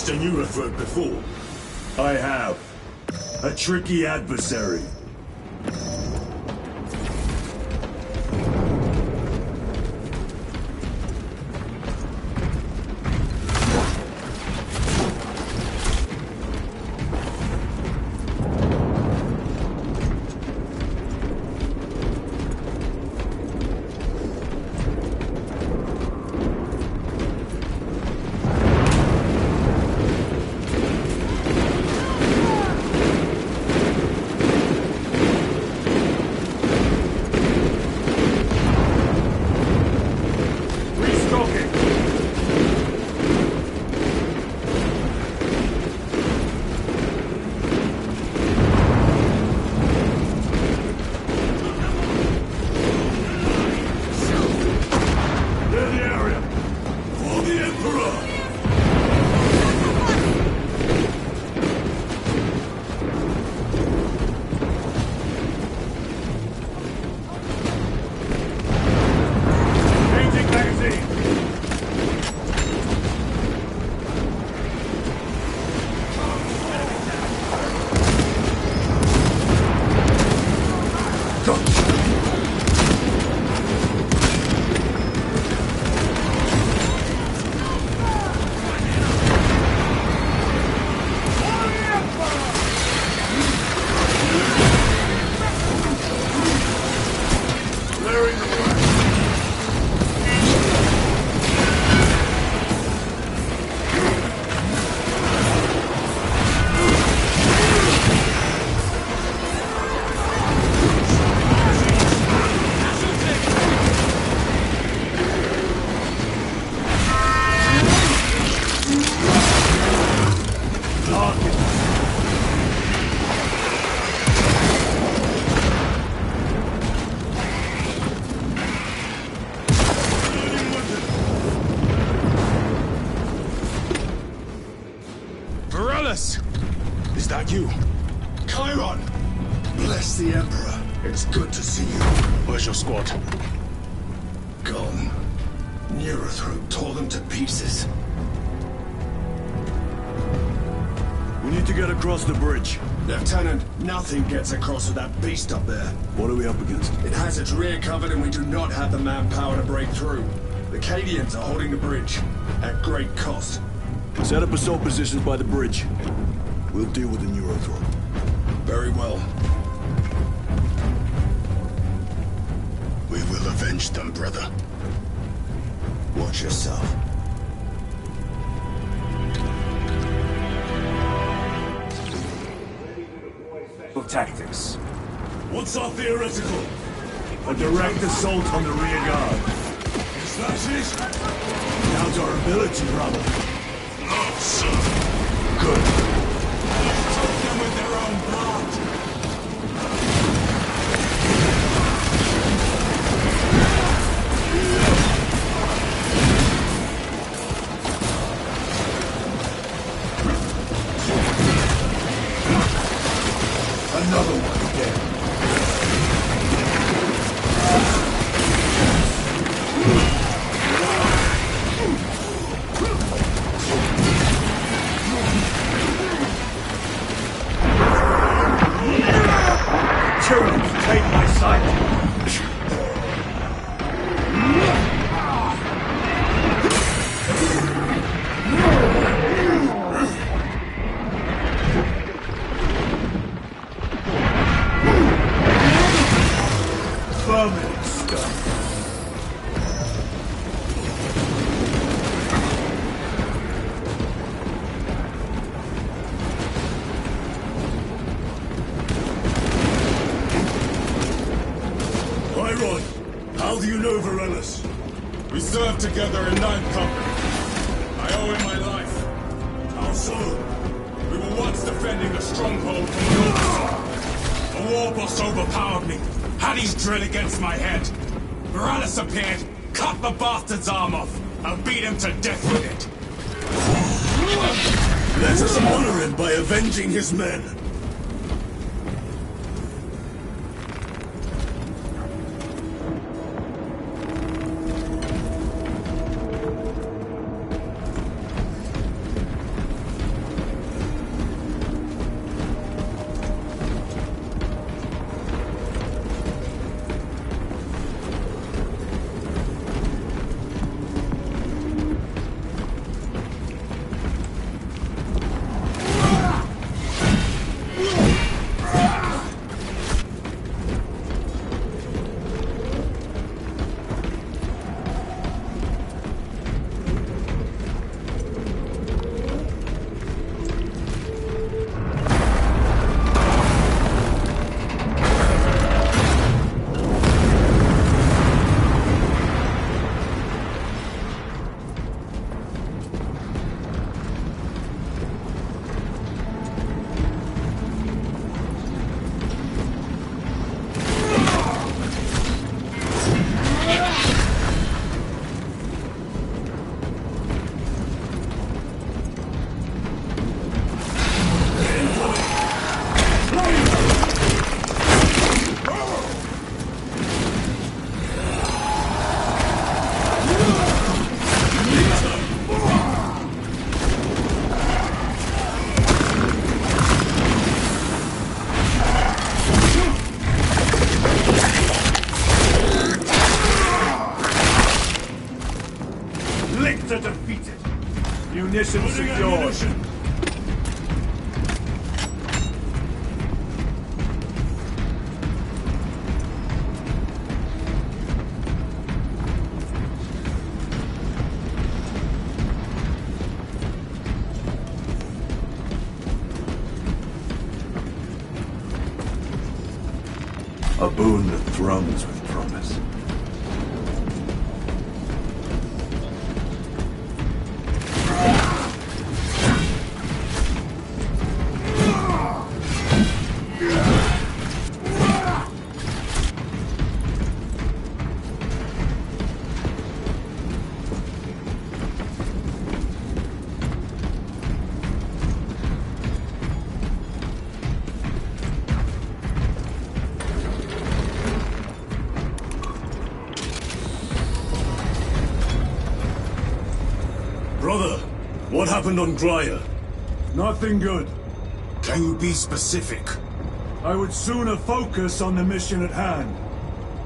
A Neurothroat before? I have. A tricky adversary. Is that you? Chiron! Bless the Emperor. It's good to see you. Where's your squad? Gone. Neurothroat tore them to pieces. We need to get across the bridge. Lieutenant, nothing gets across with that beast up there. What are we up against? It has its rear covered and we do not have the manpower to break through. The Cadians are holding the bridge, at great cost. Set up assault positions by the bridge. We'll deal with the Neurothroat. Very well. We will avenge them, brother. Watch yourself. Tactics. What's our theoretical? A direct assault on the rear guard. Is that it? Doubt our ability, brother. No, sir. good. Took them with their own blood. Another one again. Tyrants, take my sight! Vermin stuff. Byron, how do you know Varellus? We served together in 9th Company. I owe him my life. How so? We were once defending a stronghold from an officer. A war boss overpowered me, had his drill against my head. Varellus appeared, cut the bastard's arm off, and beat him to death with it. Let us honor him by avenging his men. Lictor defeated. Munitions secured. A boon that thrums with promise. Brother, what happened on Graya? Nothing good. Can you be specific? I would sooner focus on the mission at hand.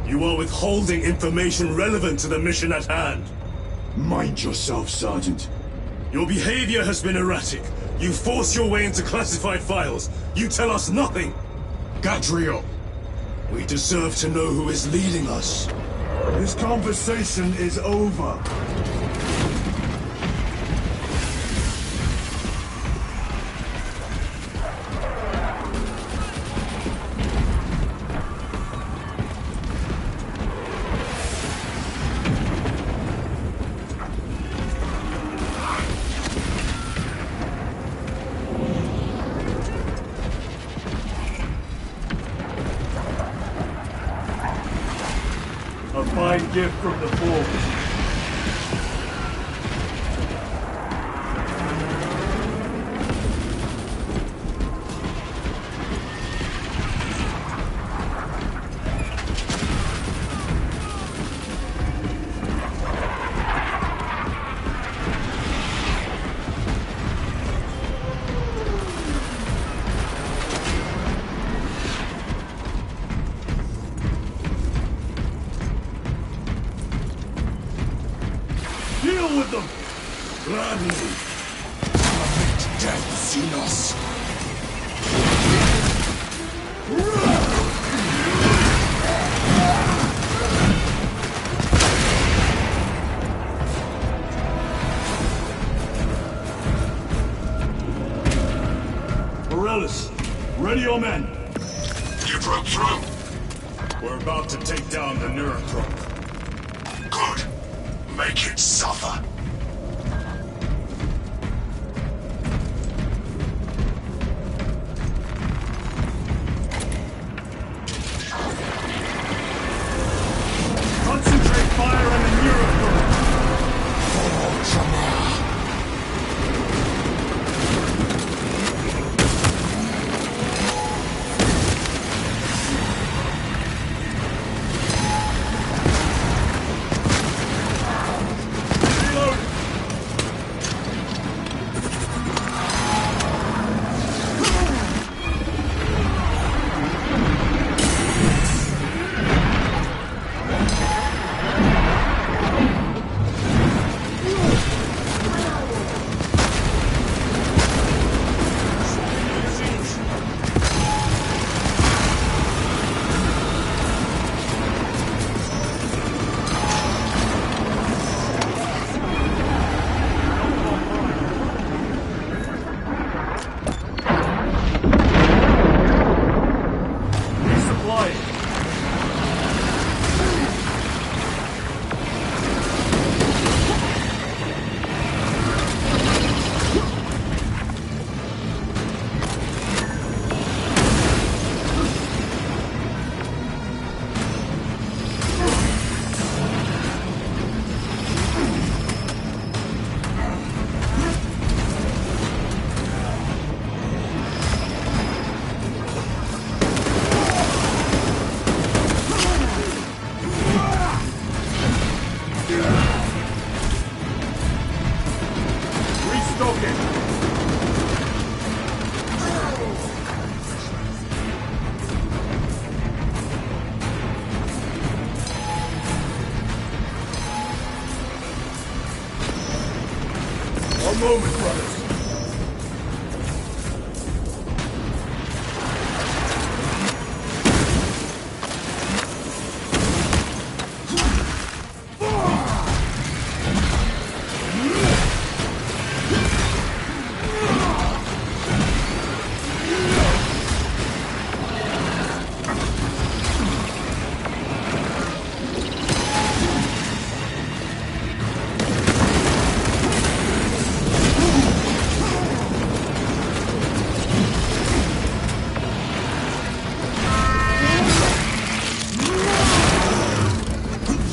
You are withholding information relevant to the mission at hand. Mind yourself, Sergeant. Your behavior has been erratic. You force your way into classified files. You tell us nothing. Gadriel, we deserve to know who is leading us. This conversation is over. kind gift from the Forge. Deal with them! Gladly. Commit death, Xenos. Morellis, ready your men. You broke through. We're about to take down the Neurochrome. Good. Make it suffer. Concentrate fire on the Neurochrome. One moment, brothers.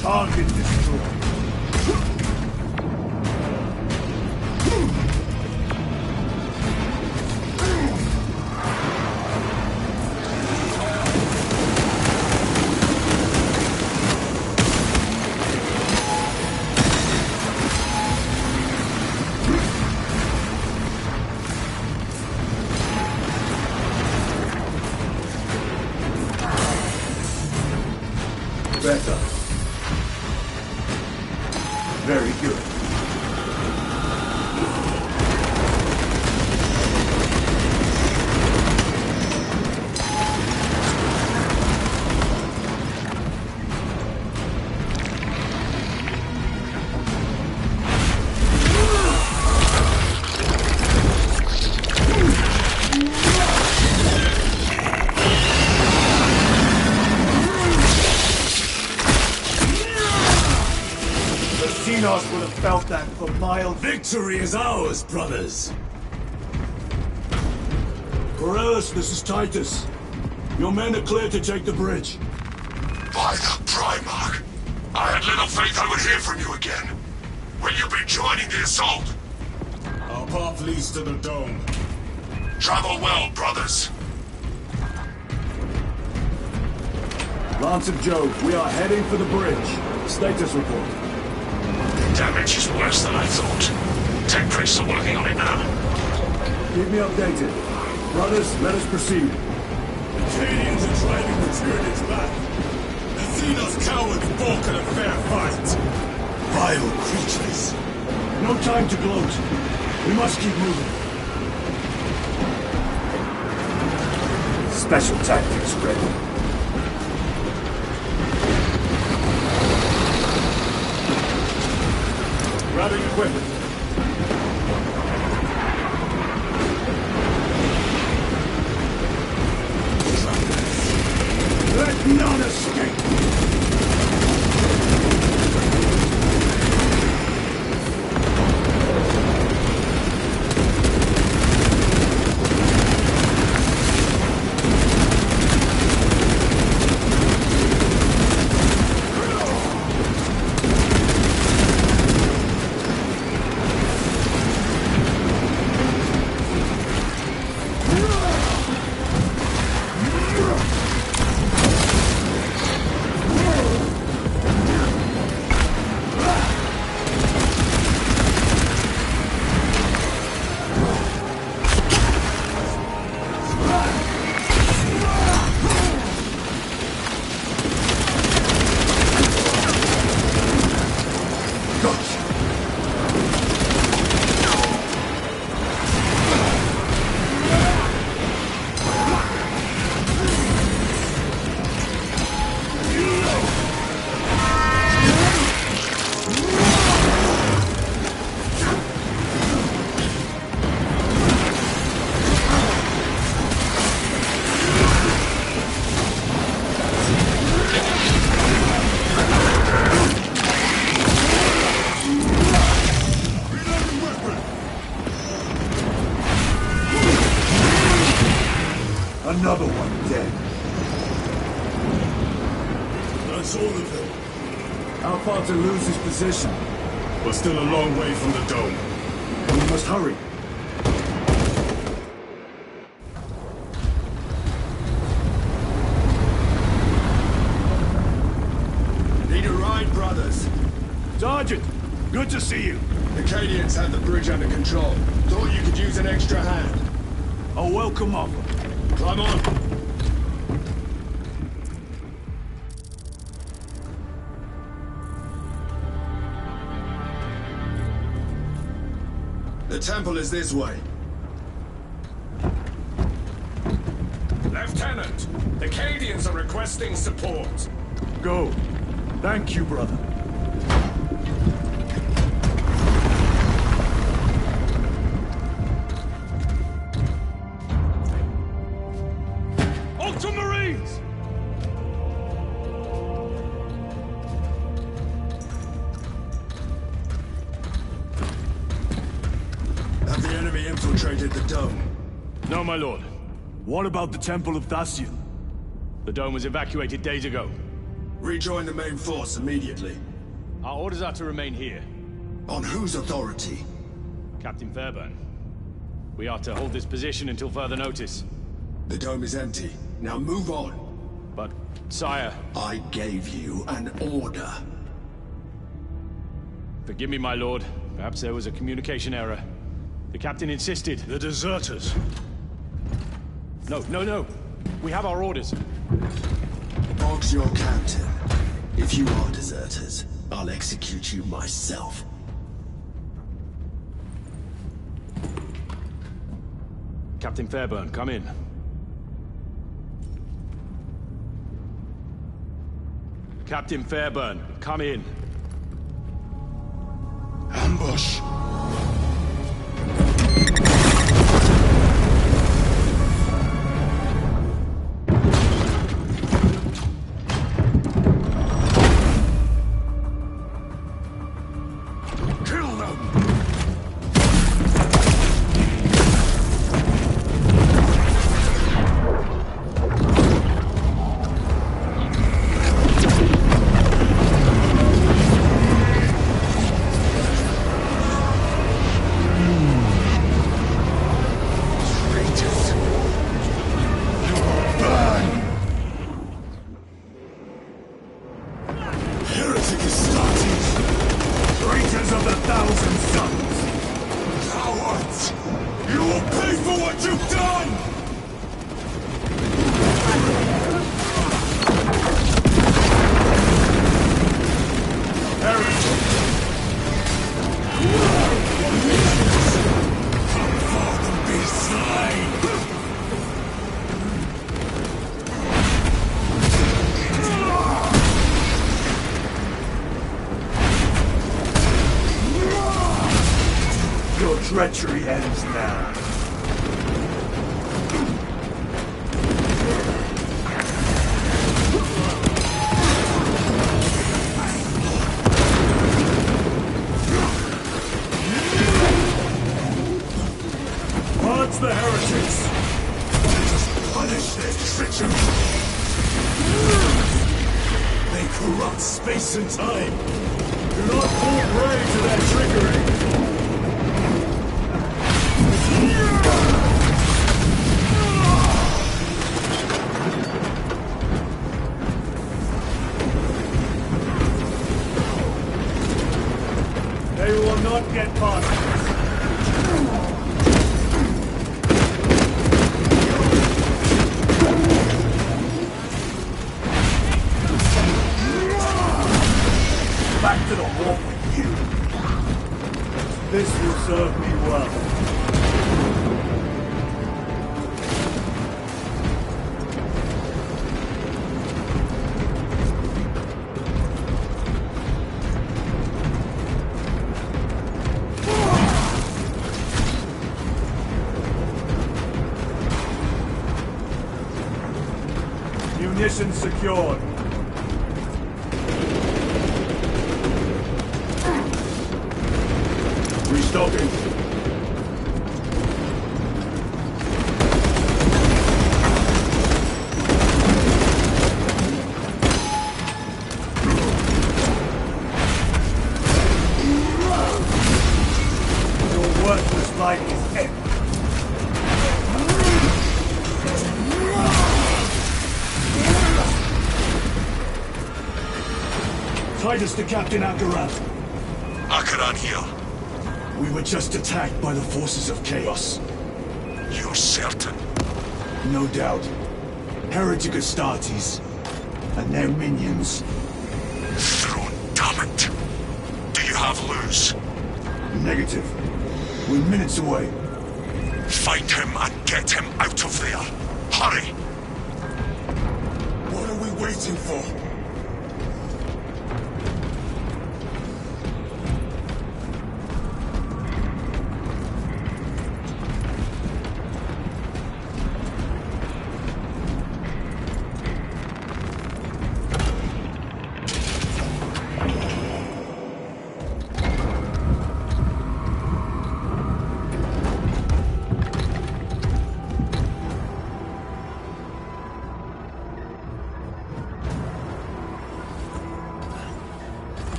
Target destroyed. Better. Very good. Xenos would have felt that for miles. Victory is ours, brothers! Morellis, this is Titus. Your men are clear to take the bridge. By the Primarch, I had little faith I would hear from you again. Will you be joining the assault? Our path leads to the dome. Travel well, brothers. Lance of Jove, we are heading for the bridge. Status report. The damage is worse than I thought. Tech priests are working on it now. Keep me updated. Brothers, let us proceed. The Cadians are driving the Tyranids back. The Xenos cowards balk at a fair fight. Vile creatures. No time to gloat. We must keep moving. Special tactics ready. Grabbing equipment. Let none escape! Another one dead. That's all of them. How far to lose his position? We're still a long way from the dome. We must hurry. Need a ride, brothers? Sergeant, good to see you. The Cadians had the bridge under control. Thought you could use an extra hand. A welcome offer. Climb on. The temple is this way. Lieutenant, the Cadians are requesting support. Go. Thank you, brother. Ultramarines! Have the enemy infiltrated the dome? No, my lord. What about the Temple of Thasian? The dome was evacuated days ago. Rejoin the main force immediately. Our orders are to remain here. On whose authority? Captain Fairburn. We are to hold this position until further notice. The dome is empty. Now move on. But, sire... I gave you an order. Forgive me, my lord. Perhaps there was a communication error. The captain insisted. The deserters. No. We have our orders. Boggs your captain. If you are deserters, I'll execute you myself. Captain Fairburn, come in. Captain Fairburn, come in. Ambush! Traitors! You will burn! Heretic Astartes! Traitors of the Thousand Suns! Cowards! You will pay for what you've done! Heretic! Come forth and be slain! Your treachery ends now. Purge the heretics! Let us punish their treachery! They corrupt space and time! Do not fall prey to their trickery! They will not get past us. Back to the wall with you. This will serve me well. Munitions secured. Restocking. Your worthless life is empty. Titus to Captain Akaran. Akaran here. We were just attacked by the forces of Chaos. You're certain? No doubt. Heretic Astartes and their minions. Throne, damn it! Do you have Luz? Negative. We're minutes away. Find him and get him out of there. Hurry! What are we waiting for?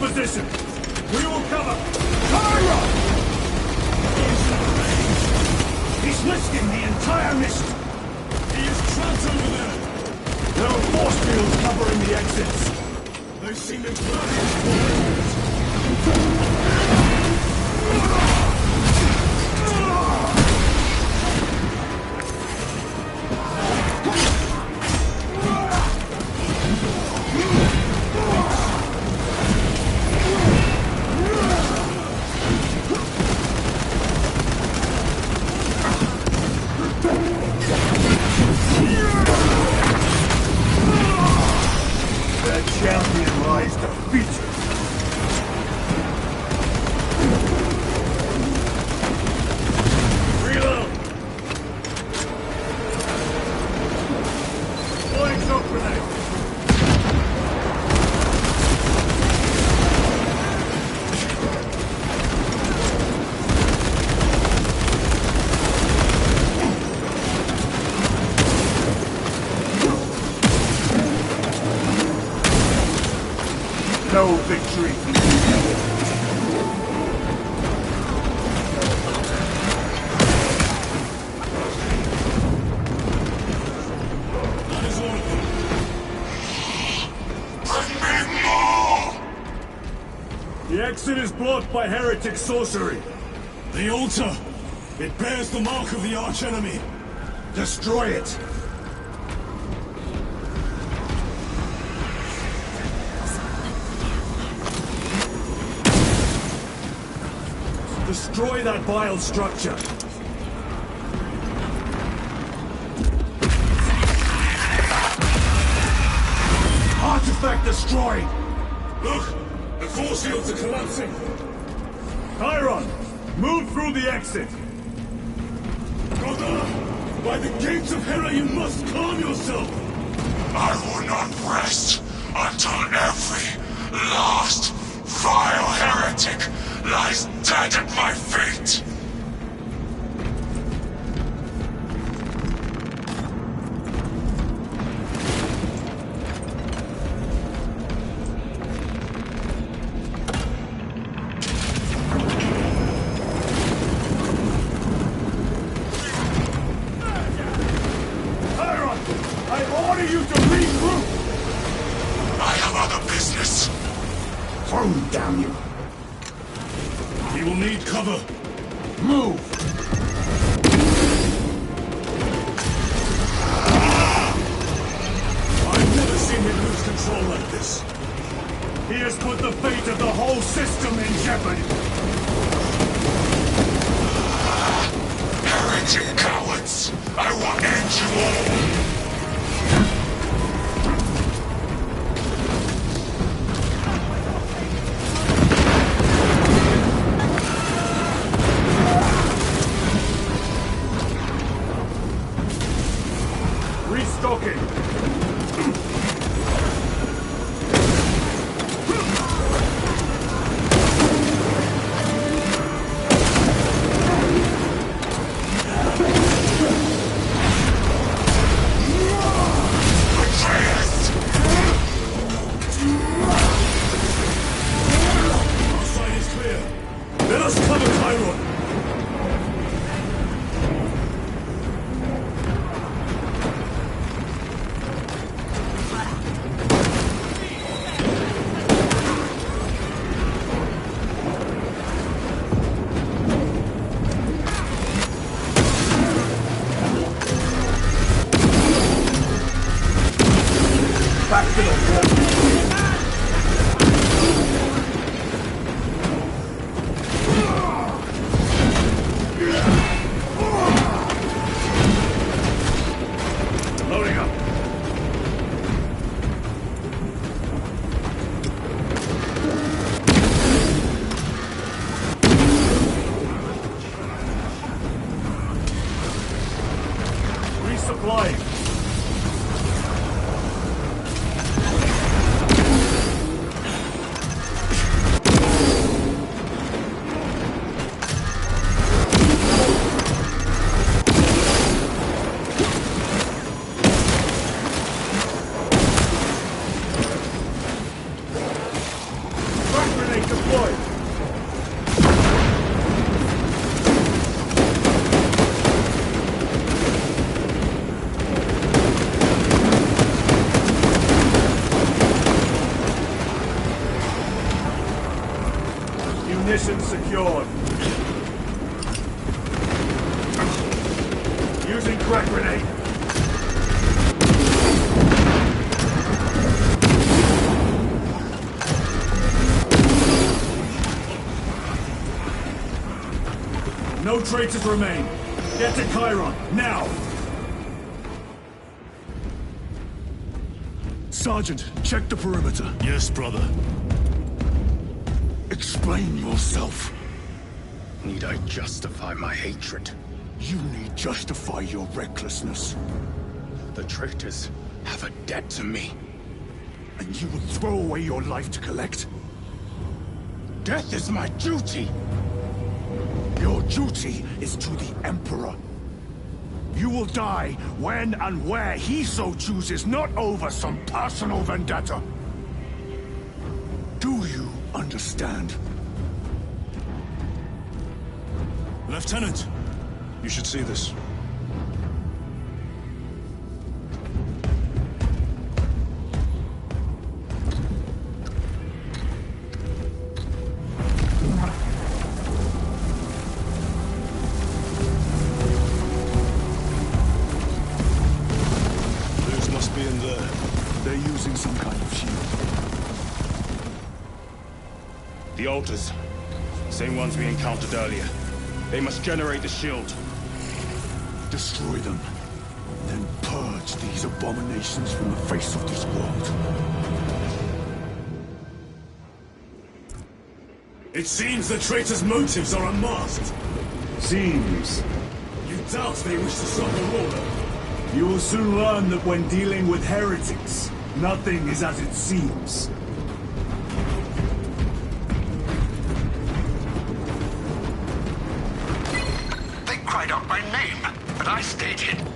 position. We will cover. Kyra! He's listing the entire mission. He is trapped over there. There are force fields covering the exits. They seem impervious. blocked by heretic sorcery. The altar! It bears the mark of the archenemy! Destroy it! Destroy that vile structure! Artifact destroyed! Look! The force fields are collapsing! Chiron! Move through the exit! Brother! By the gates of Hera, you must calm yourself! I will not rest until every last vile heretic lies dead at my feet! Munition secured. Using crack grenade. No traitors remain. Get to Chiron, now! Sergeant, check the perimeter. Yes, brother. Explain yourself. Need I justify my hatred? You need justify your recklessness. The traitors have a debt to me. And you would throw away your life to collect? Death is my duty! Your duty is to the Emperor. You will die when and where he so chooses, not over some personal vendetta. Do you understand? Lieutenant, you should see this. altars. Same ones we encountered earlier. They must generate the shield. Destroy them. Then purge these abominations from the face of this world. It seems the traitor's motives are unmasked. Seems. You doubt they wish to stop the ruler? You will soon learn that when dealing with heretics, nothing is as it seems. They cried out my name, but I stayed hidden.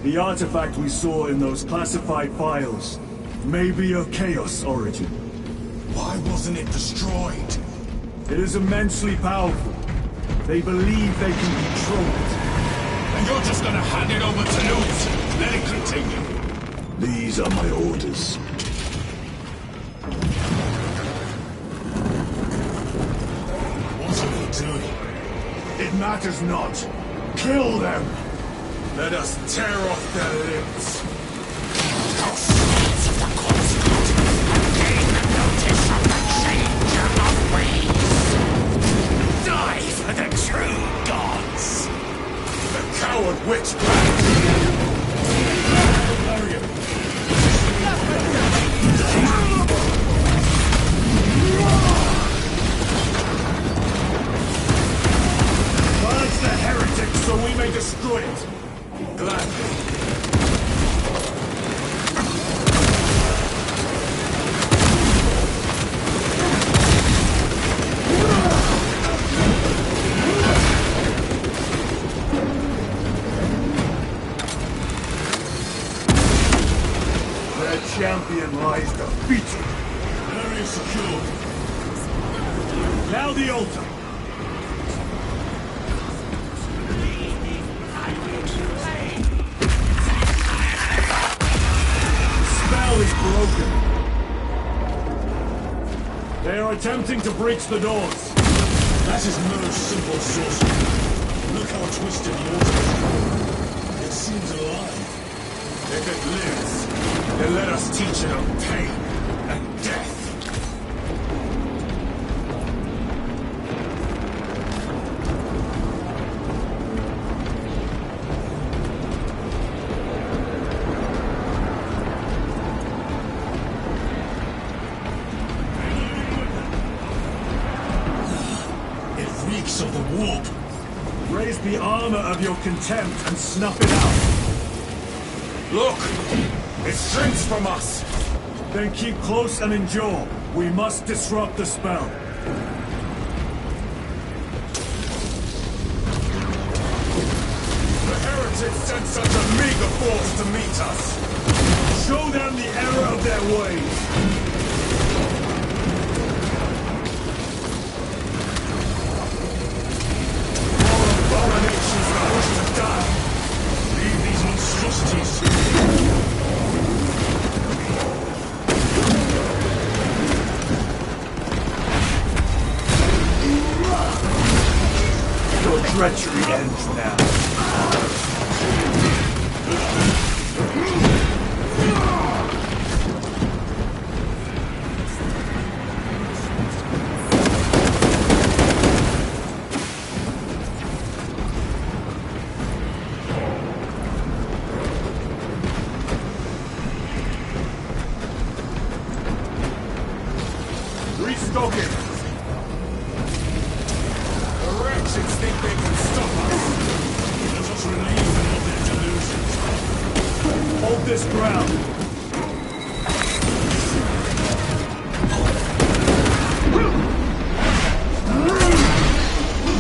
The artifact we saw in those classified files may be of Chaos origin. Why wasn't it destroyed? It is immensely powerful. They believe they can control it. And you're just gonna hand it over to Lewis? Let it continue. These are my orders. What are they doing? It matters not. Kill them! Let us tear off their limbs. Those souls of the corpse god have gained notice of the change of ways. Die for the true gods. The coward witch black. Larian. Purge the heretics so we may destroy it. Gladly. Their champion lies defeated. Area secured. Now the altar. Is broken. They are attempting to breach the doors. That is no simple sorcery. Look how twisted the altar is. It seems alive. If it lives, then let us teach it of pain and death. Of the warp. Raise the armor of your contempt and snuff it out. Look! It shrinks from us! Then keep close and endure. We must disrupt the spell. The heretics sent such a meager force to meet us! Show them the error of their ways! Treachery ends now. this ground!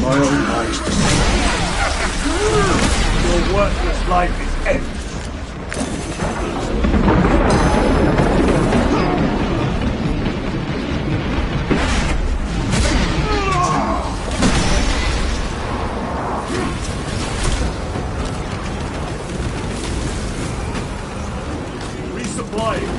My own eyes to see. Your worthless life is empty. Resupplying.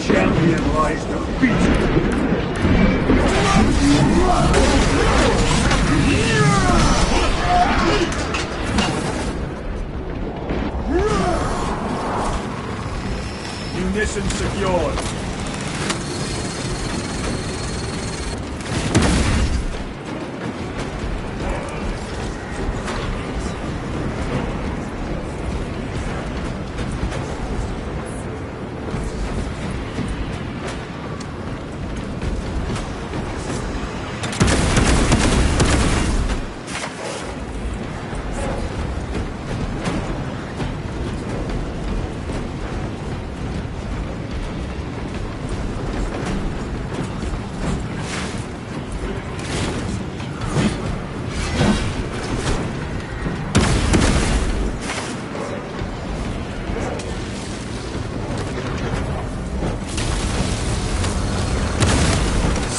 Champion lies defeated. Munitions secured.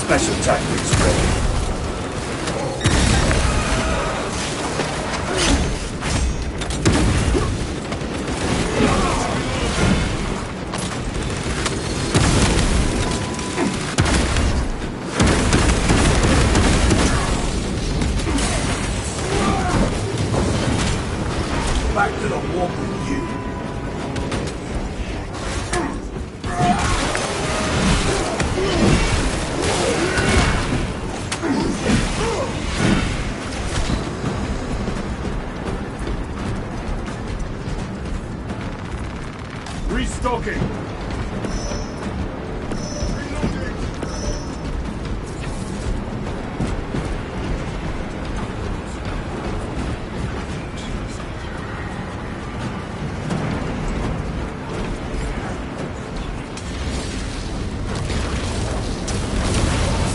Special tactics ready. Back to the walk with you. Restocking!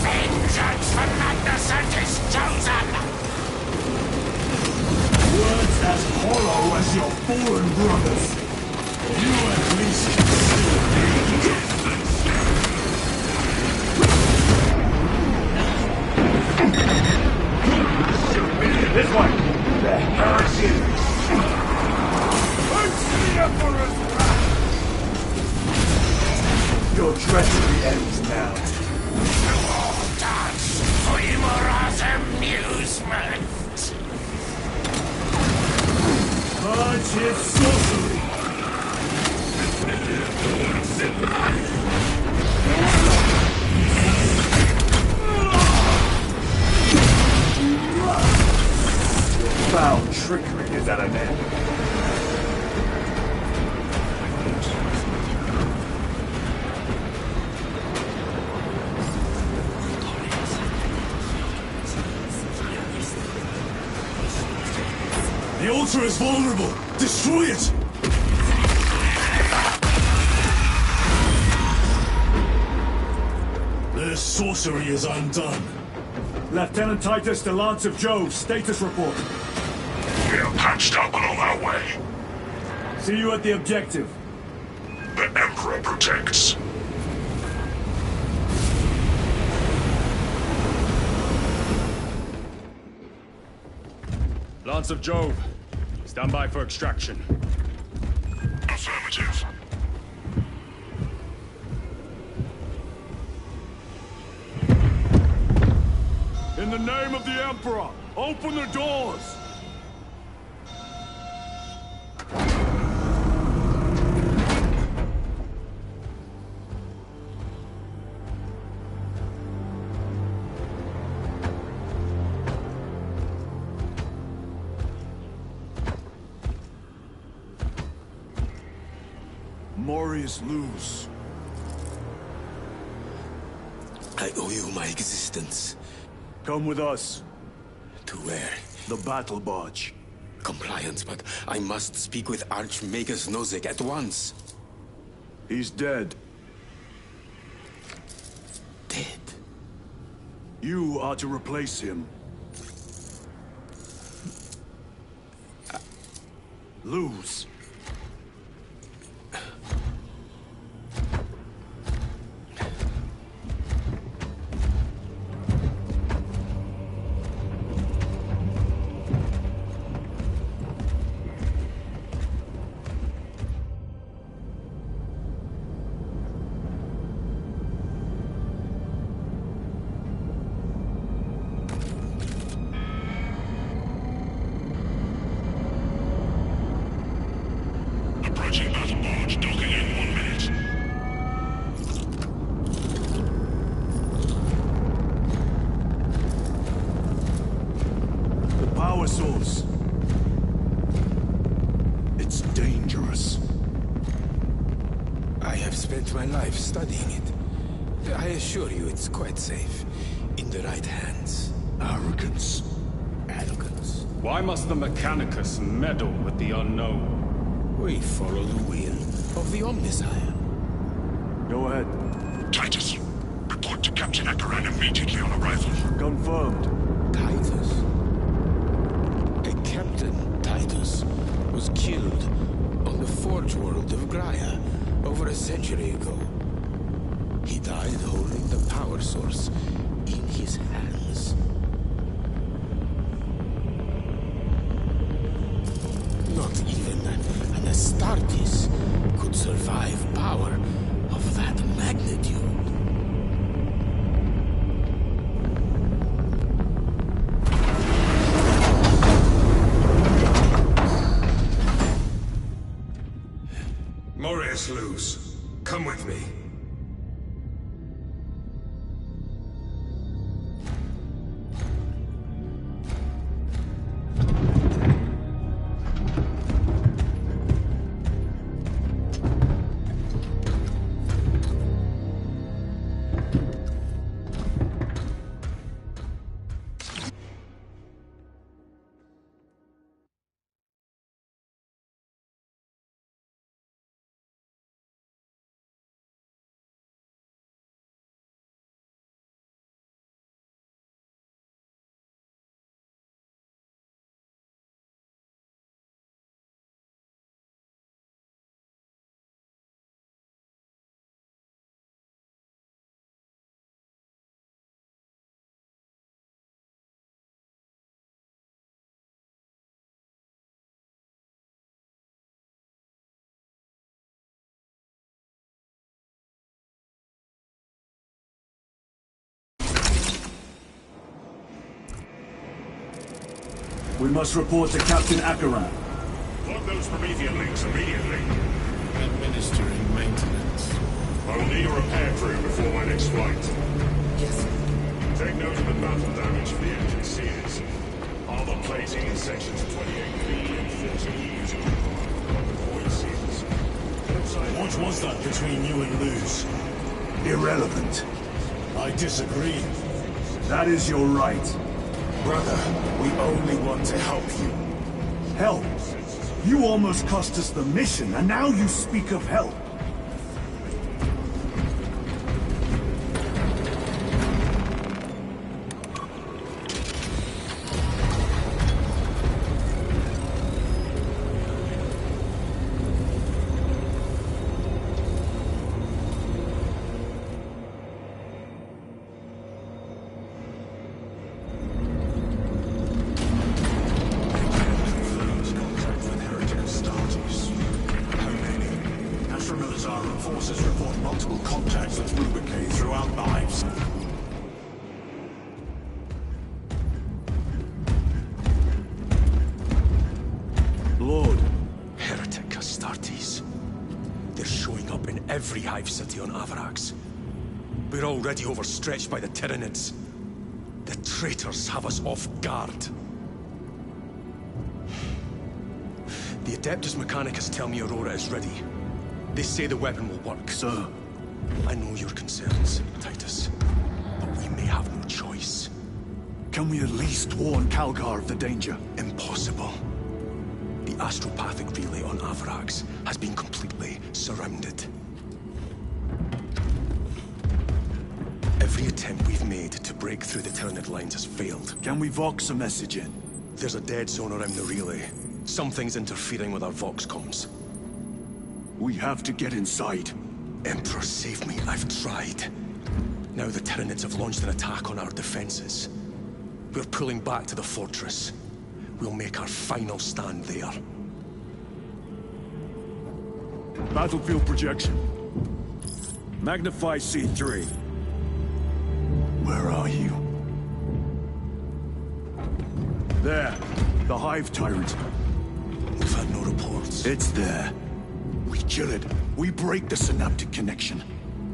Vengeance from Magnuson is chosen! Words as hollow as your fallen brothers. You at least can still be. This one! The heresy! Punch the Emperor's wrath! Your treachery ends now. Dance for Imora's amusement! Purge his sorcery! Foul trickery is at an end. The altar is vulnerable! Destroy it! Their sorcery is undone. Lieutenant Titus to Lance of Jove, status report. We are patched up and on our way. See you at the objective. The Emperor protects. Lance of Jove, stand by for extraction. Affirmative. In the name of the Emperor, open the doors! Morius Luz. I owe you my existence. Come with us. To where? The battle barge. Compliance, but I must speak with Archmagus Nozick at once. He's dead. Dead? You are to replace him. Lose. Approaching battle barge, docking in 1 minute. The power source. It's dangerous. I have spent my life studying it. I assure you it's quite safe. In the right hands. Arrogance. Arrogance. Why must the Mechanicus meddle with the unknown? We follow the will of the Omnissiah. Go ahead. Titus, report to Captain Akaran immediately on arrival. Confirmed. Titus? A Captain Titus was killed on the Forge World of Graia over a century ago. He died holding the power source in his hands. Not even an Astartes could survive power of that magnitude. Morius Luz, come with me. We must report to Captain Akaran. Plug those Promethean links immediately. Administering maintenance. I will need a repair crew before my next flight. Yes. Take note of the battle damage for the engine seals. Armor plating in sections 28B and 40 using the void seals. What was that between you and Luz? Irrelevant. I disagree. That is your right. Brother, we only want to help you. Help? You almost cost us the mission, and now you speak of help. Forces report multiple contacts with Rubicane throughout lives. Lord. Heretic Astartes. They're showing up in every hive city on Avarax. We're already overstretched by the Tyranids. The traitors have us off guard. The Adeptus Mechanicus tell me Aurora is ready. They say the weapon will work. Sir. I know your concerns, Titus. We may have no choice. Can we at least warn Calgar of the danger? Impossible. The astropathic relay on Avarax has been completely surrounded. Every attempt we've made to break through the Tyranid lines has failed. Can we Vox a message in? There's a dead zone around the relay. Something's interfering with our Vox comms. We have to get inside. Emperor, save me. I've tried. Now the Tyranids have launched an attack on our defenses. We're pulling back to the fortress. We'll make our final stand there. Battlefield projection. Magnify C3. Where are you? There. The Hive Tyrant. We've had no reports. It's there. We kill it. We break the synaptic connection.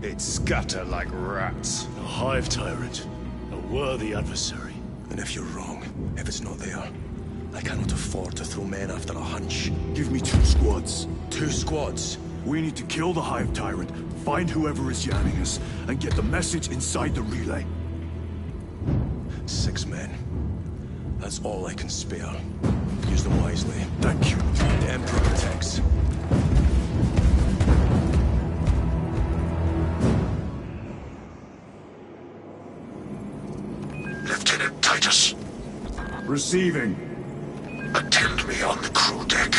It scatter like rats. A Hive Tyrant. A worthy adversary. And if you're wrong, if it's not there, I cannot afford to throw men after a hunch. Give me 2 squads. 2 squads? We need to kill the Hive Tyrant, find whoever is jamming us, and get the message inside the relay. 6 men. That's all I can spare. Use them wisely. Thank you. The Emperor protects. Lieutenant Titus. Receiving. Attend me on the crew deck.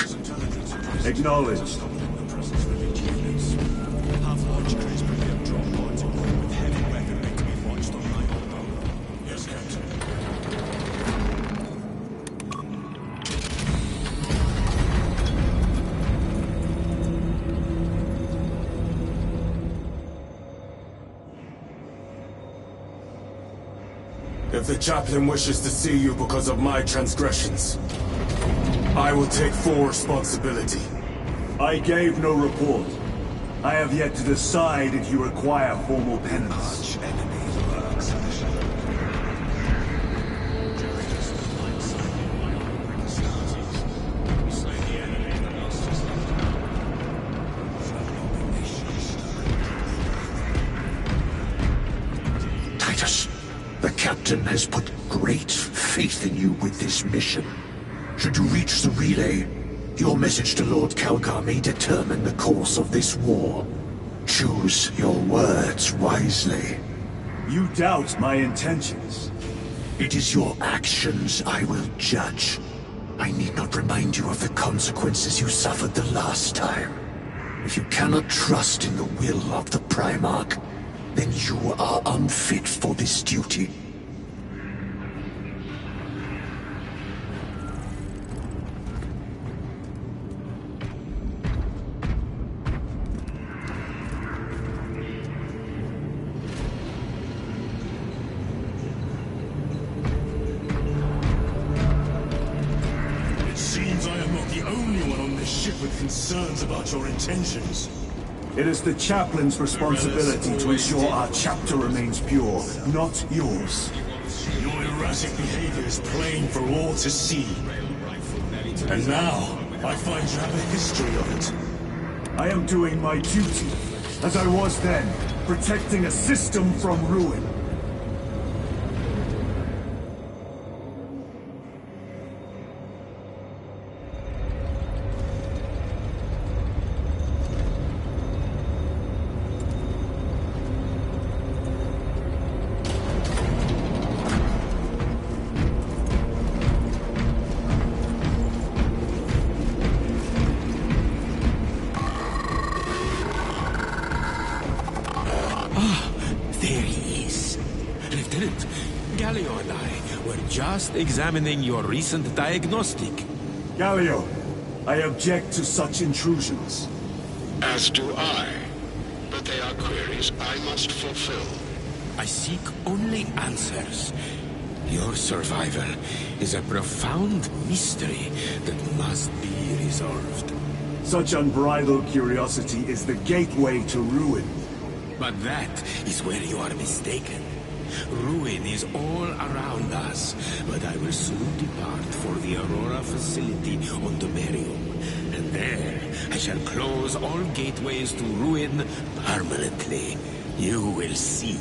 Acknowledged. If the chaplain wishes to see you because of my transgressions, I will take full responsibility. I gave no report. I have yet to decide if you require formal penance. Titus, the captain has put great faith in you with this mission. Should you reach the relay, your message to Lord Calgar may determine the course of this war. Choose your words wisely. You doubt my intentions. It is your actions I will judge. I need not remind you of the consequences you suffered the last time. If you cannot trust in the will of the Primarch, then you are unfit for this duty. Concerns about your intentions. It is the chaplain's responsibility to ensure our chapter remains pure, not yours. Your erratic behavior is plain for all to see. And now, I find you have a history of it. I am doing my duty, as I was then, protecting a system from ruin. Examining your recent diagnostic. Galio, I object to such intrusions. As do I. But they are queries I must fulfill. I seek only answers. Your survival is a profound mystery that must be resolved. Such unbridled curiosity is the gateway to ruin. But that is where you are mistaken. Ruin is all around us, but I will soon depart for the Aurora facility on Domerium. And there, I shall close all gateways to ruin permanently. You will see.